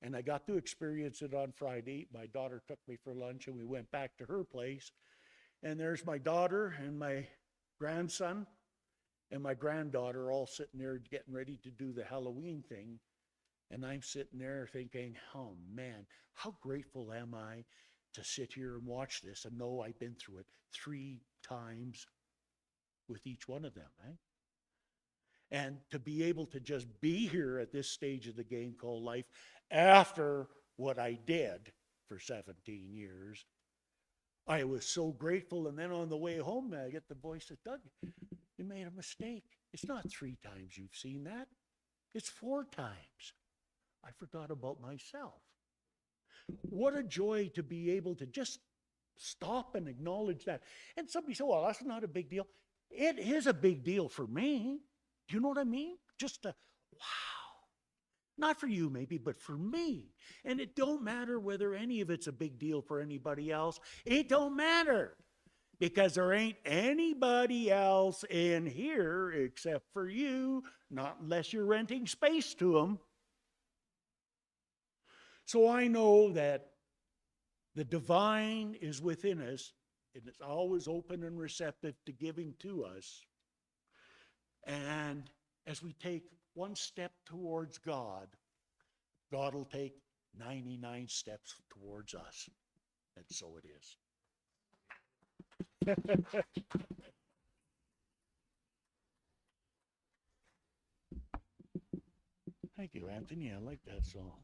And I got to experience it on Friday. My daughter took me for lunch and we went back to her place. And there's my daughter and my grandson and my granddaughter all sitting there getting ready to do the Halloween thing. And I'm sitting there thinking, oh man, how grateful am I to sit here and watch this and know I've been through it 3 times with each one of them, right? And to be able to just be here at this stage of the game called life after what I did for 17 years, I was so grateful. And then on the way home, I get the voice that, Doug, you made a mistake. It's not 3 times you've seen that. It's 4 times. I forgot about myself. What a joy to be able to just stop and acknowledge that. And somebody said, well, that's not a big deal. It is a big deal for me. Do you know what I mean? Just a, wow. Not for you maybe, but for me. And it don't matter whether any of it's a big deal for anybody else. It don't matter. Because there ain't anybody else in here except for you, not unless you're renting space to them. So I know that the divine is within us, and it's always open and receptive to giving to us. And as we take one step towards God, God will take 99 steps towards us. And so it is. Thank you, Anthony. I like that song.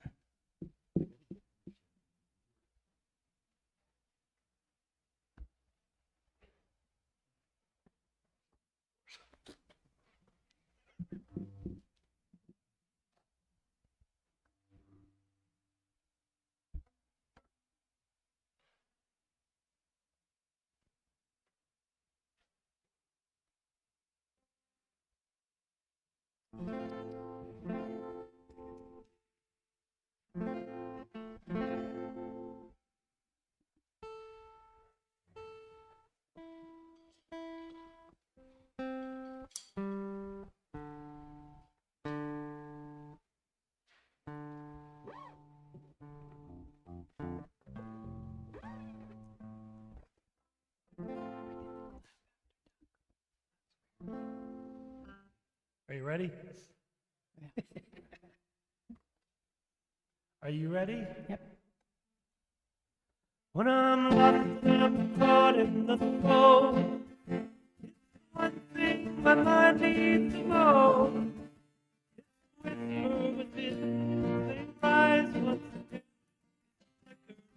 Are you ready? Are you ready? Yep. When I'm lost and I'm caught in the flow, it's one thing my mind needs to know. It's whisper within, they rise once again,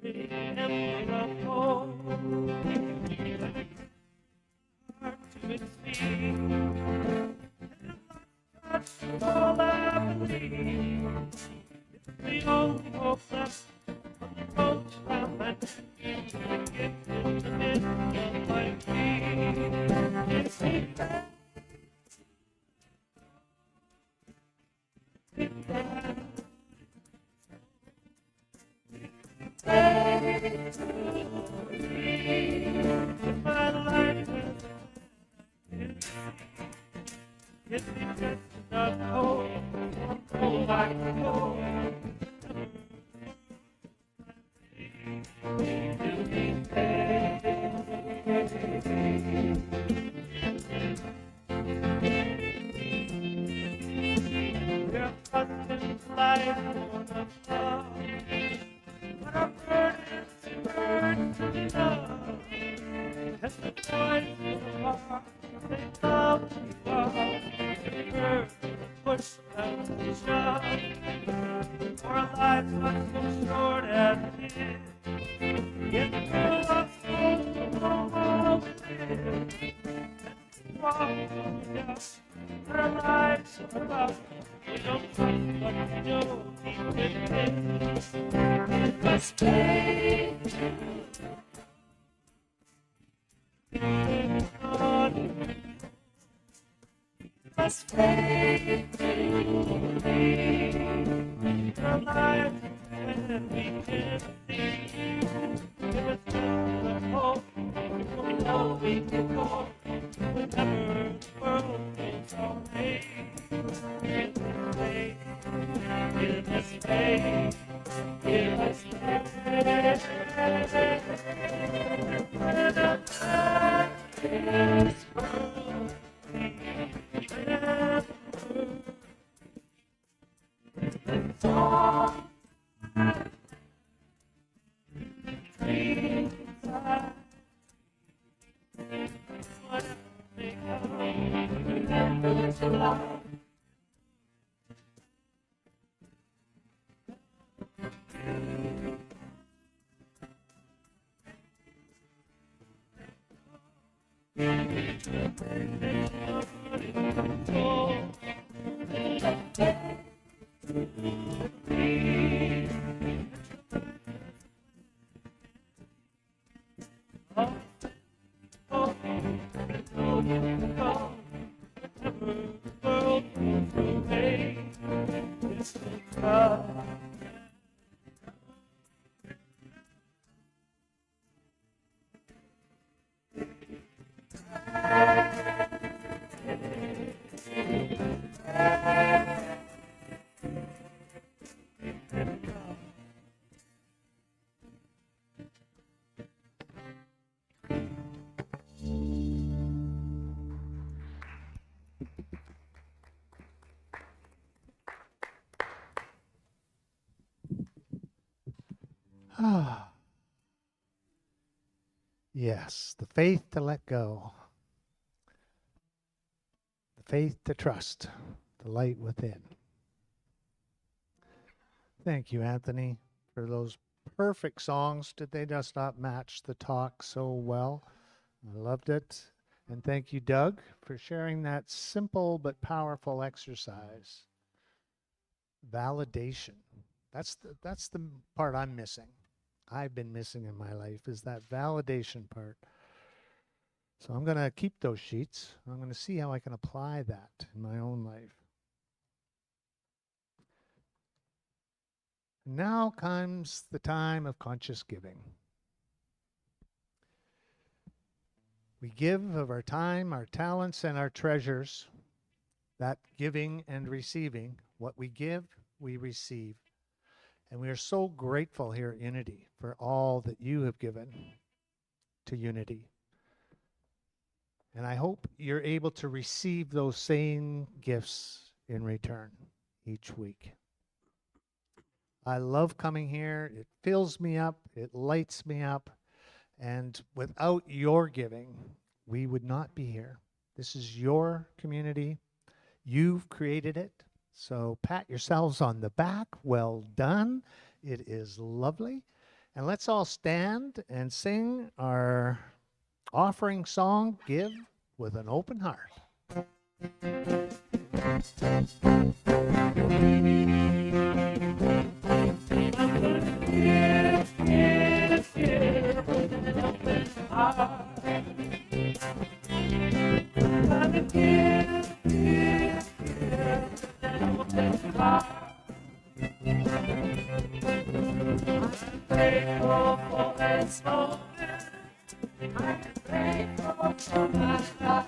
flickering ember of hope. Heart to its feet, that's all I believe. It's the only hope left on the road around my neck. It's in the midst of my dream. It's deep down. Deep down. Take to me. If my life is it's just enough hope. Oh, I can go. We're accustomed to life born of love, but our burden is to love. And the voice of our heart, they love we are. The bird push out the shove. Our lives are so short as it is. Yet we're lost for all we live. And walk down our lives are lost. We don't trust what we know deep within. It must stay on. Must stay to me. Our lives when we can see. Give us the hope. We know we can go. Whenever the world goes our way. Give us faith. Give us faith. Give us faith. When the earth is world. Ah. Yes, the faith to let go, the faith to trust, the light within. Thank you, Anthony, for those perfect songs. Did they just not match the talk so well? I loved it. And thank you, Doug, for sharing that simple but powerful exercise. Validation. That's the part I'm missing. I've been missing in my life is that validation part. So I'm going to keep those sheets. I'm going to see how I can apply that in my own life. Now comes the time of conscious giving. We give of our time, our talents, and our treasures. That giving and receiving. What we give, we receive. And we are so grateful here at Unity for all that you have given to Unity. And I hope you're able to receive those same gifts in return each week. I love coming here. It fills me up. It lights me up. And without your giving, we would not be here. This is your community. You've created it. So pat yourselves on the back. Well done. It is lovely. And let's all stand and sing our offering song, Give with an Open Heart. Grateful for this moment. I'm grateful for my life.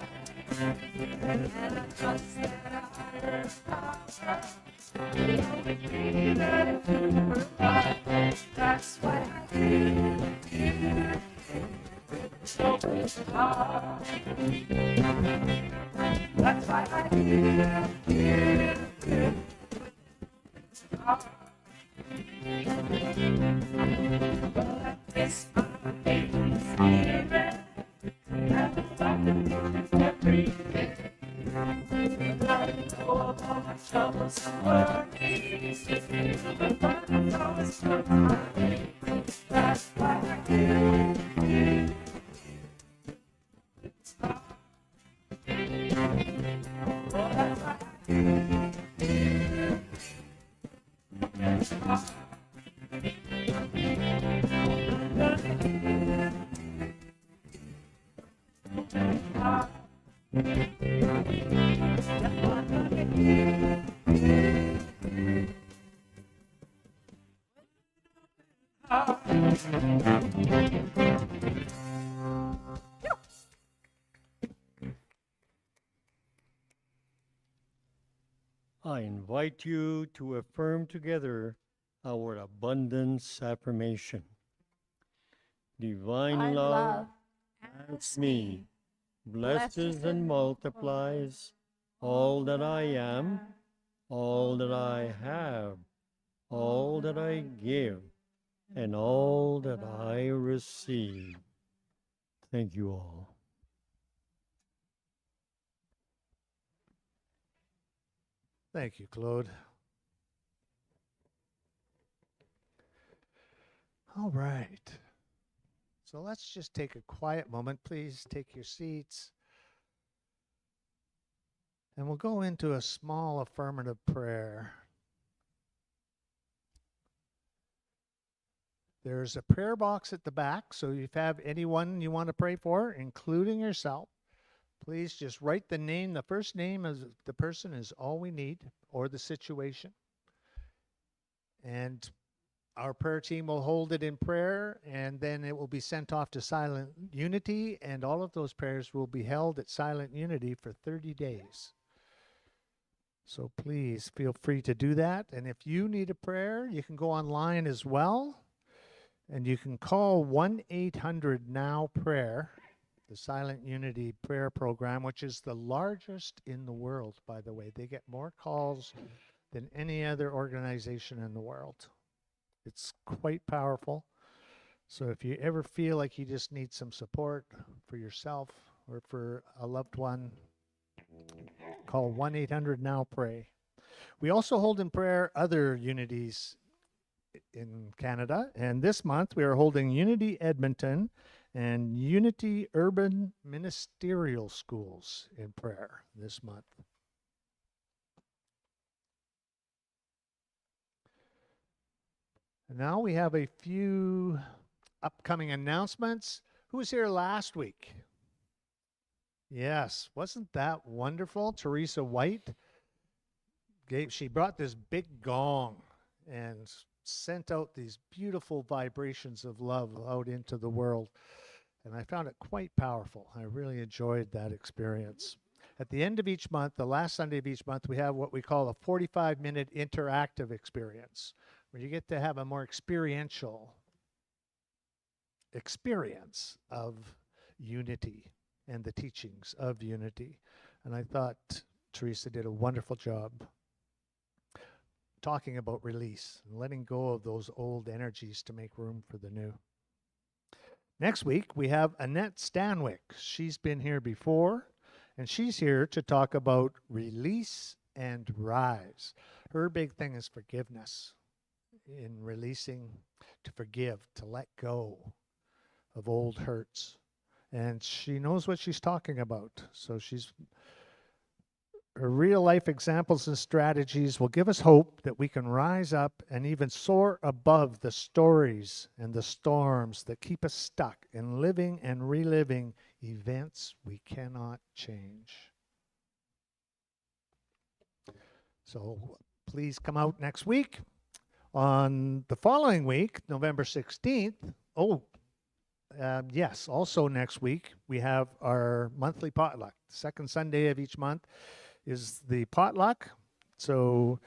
And I trust that a higher power will always be there to provide. That's why I give so much heart. That's why I give heart. This is spirit. Every day. Let go of all my troubles and worries. The burden always comes my way. That's why I give. It's hard. Oh, that's why I give. It's hard. I invite you to affirm together our abundance affirmation. Divine love adds me, blesses and multiplies all that I am, all that I have, all that I give, and all that I receive. Thank you all. Thank you, Claude. All right. So let's just take a quiet moment. Please take your seats. And we'll go into a small affirmative prayer. There's a prayer box at the back, so if you have anyone you want to pray for, including yourself, please just write the name. The first name of the person is all we need, or the situation. And our prayer team will hold it in prayer, and then it will be sent off to Silent Unity, and all of those prayers will be held at Silent Unity for 30 days. So please feel free to do that. And if you need a prayer, you can go online as well, and you can call 1-800-NOW-PRAYER, the Silent Unity prayer program, which is the largest in the world, by the way. They get more calls than any other organization in the world. It's quite powerful. So if you ever feel like you just need some support for yourself or for a loved one, call 1-800-NOW-PRAY. We also hold in prayer other unities in Canada, and this month we are holding Unity Edmonton and Unity Urban Ministerial Schools in prayer this month. And now we have a few upcoming announcements. Who was here last week? Yes, wasn't that wonderful? Teresa White she brought this big gong, and sent out these beautiful vibrations of love out into the world. And I found it quite powerful. I really enjoyed that experience. At the end of each month, the last Sunday of each month, we have what we call a 45-minute interactive experience, where you get to have a more experiential experience of unity and the teachings of unity. And I thought Teresa did a wonderful job talking about release and letting go of those old energies to make room for the new. Next week, we have Annette Stanwyck. She's been here before, and she's here to talk about release and rise. Her big thing is forgiveness, in releasing, to forgive, to let go of old hurts. And she knows what she's talking about. So her real life examples and strategies will give us hope that we can rise up and even soar above the stories and the storms that keep us stuck in living and reliving events we cannot change. So please come out next week. On the following week, November 16th, yes, also next week, we have our monthly potluck. The second Sunday of each month is the potluck. So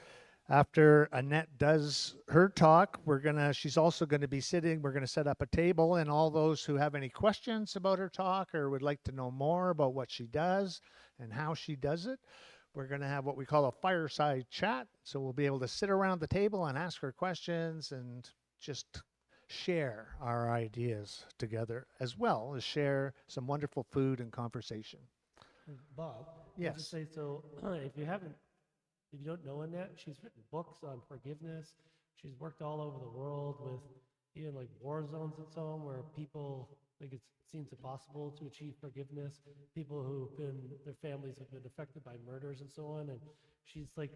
after Annette does her talk, she's also going to be sitting, we're going to set up a table, and all those who have any questions about her talk or would like to know more about what she does and how she does it, we're going to have what we call a fireside chat. So we'll be able to sit around the table and ask her questions and just share our ideas together, as well as share some wonderful food and conversation. Bob, Yes. I'll just say, so if you don't know Annette, she's written books on forgiveness. She's worked all over the world with even like war zones and so on, where people think it seems impossible to achieve forgiveness. People their families have been affected by murders and so on. And she's like,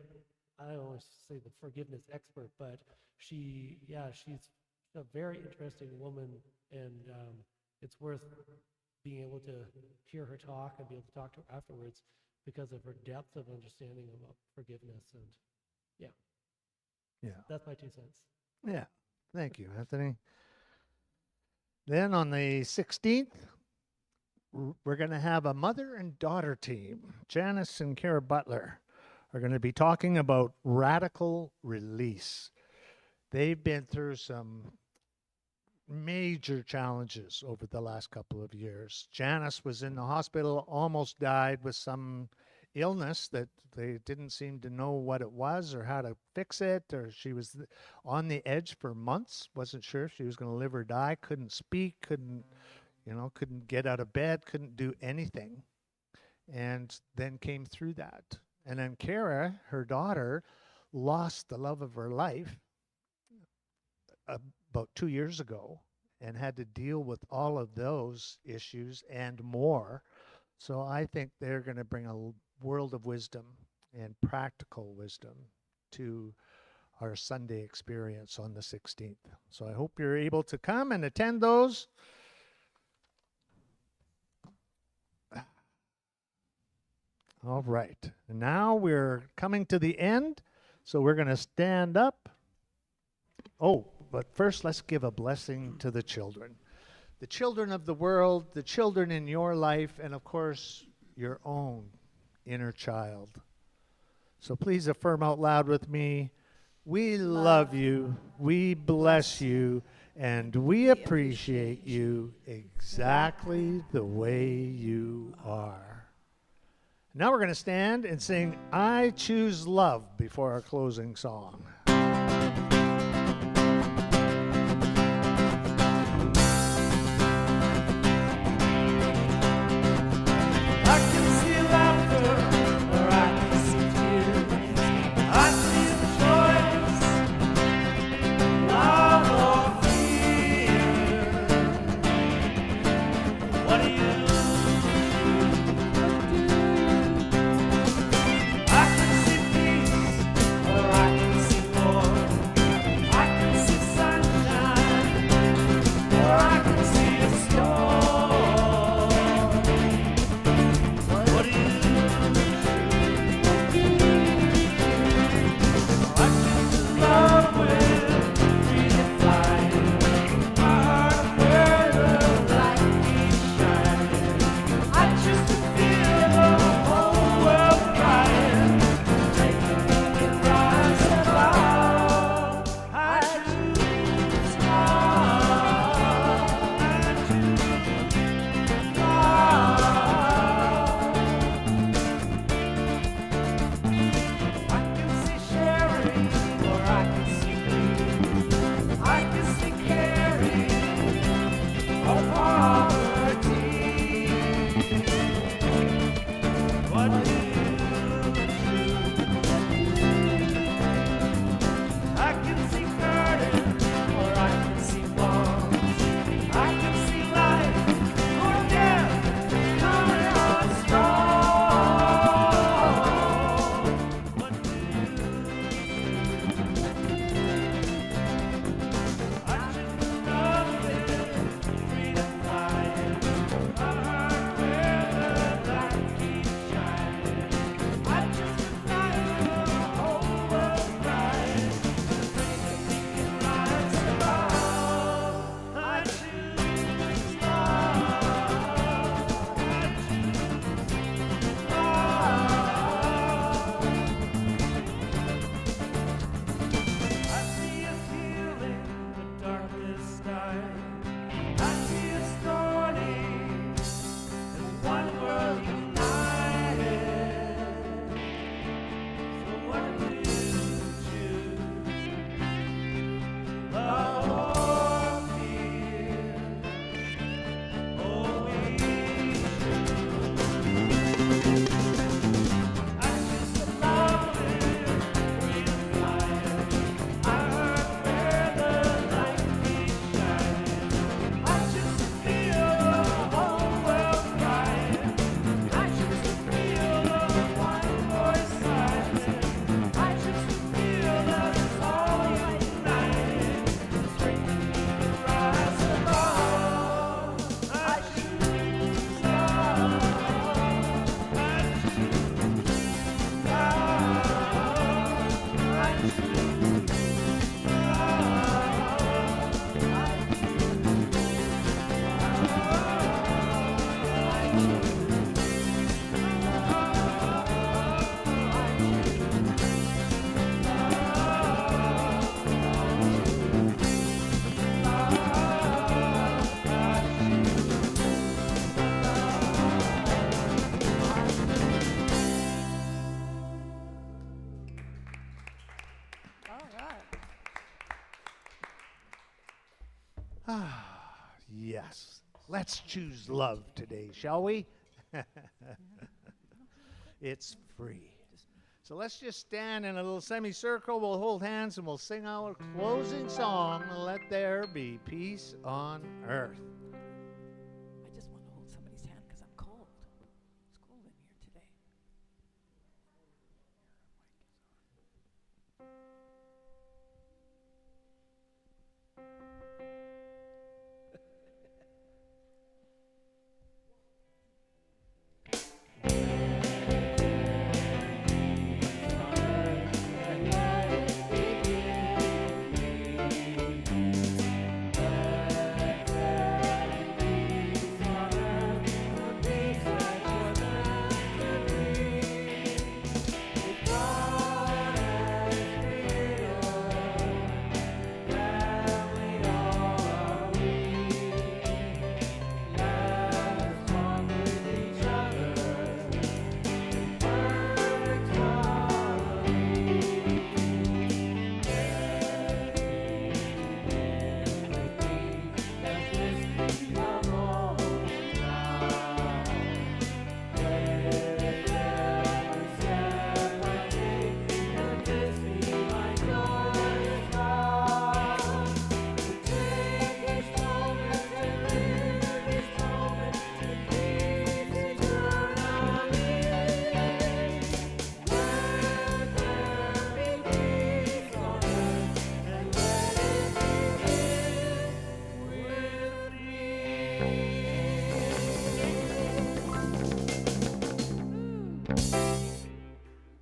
I don't want to say the forgiveness expert, but she's a very interesting woman, and it's worth being able to hear her talk and be able to talk to her afterwards because of her depth of understanding about forgiveness. And that's my 2 cents. Yeah, thank you, Anthony. Then on the 16th, we're going to have a mother and daughter team. Janice and Kara Butler are going to be talking about radical release. They've been through some major challenges over the last couple of years. Janice was in the hospital, almost died with some illness that they didn't seem to know what it was or how to fix it, or she was on the edge for months, wasn't sure if she was going to live or die, couldn't speak, couldn't get out of bed, couldn't do anything, and then came through that. And then Kara, her daughter, lost the love of her life about 2 years ago and had to deal with all of those issues and more. So I think they're going to bring a world of wisdom and practical wisdom to our Sunday experience on the 16th. So I hope you're able to come and attend those. All right. And now we're coming to the end. So we're going to stand up. Oh, but first let's give a blessing to the children. The children of the world, the children in your life, and of course, your own inner child. So please affirm out loud with me, we love you, we bless you, and we appreciate you exactly the way you are. Now we're going to stand and sing I Choose Love before our closing song. I can see laughter, or I can see tears. I see the choice, love or fear. What do you do? I can see peace, or I can see war. Let's choose love today, shall we? It's free. So let's just stand in a little semicircle. We'll hold hands and we'll sing our closing song, Let There Be Peace on Earth. I just want to hold somebody's hand because I'm cold. It's cold in here today.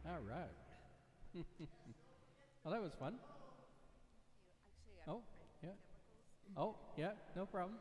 All right. Well, that was fun. Oh, yeah. Oh, yeah, no problem.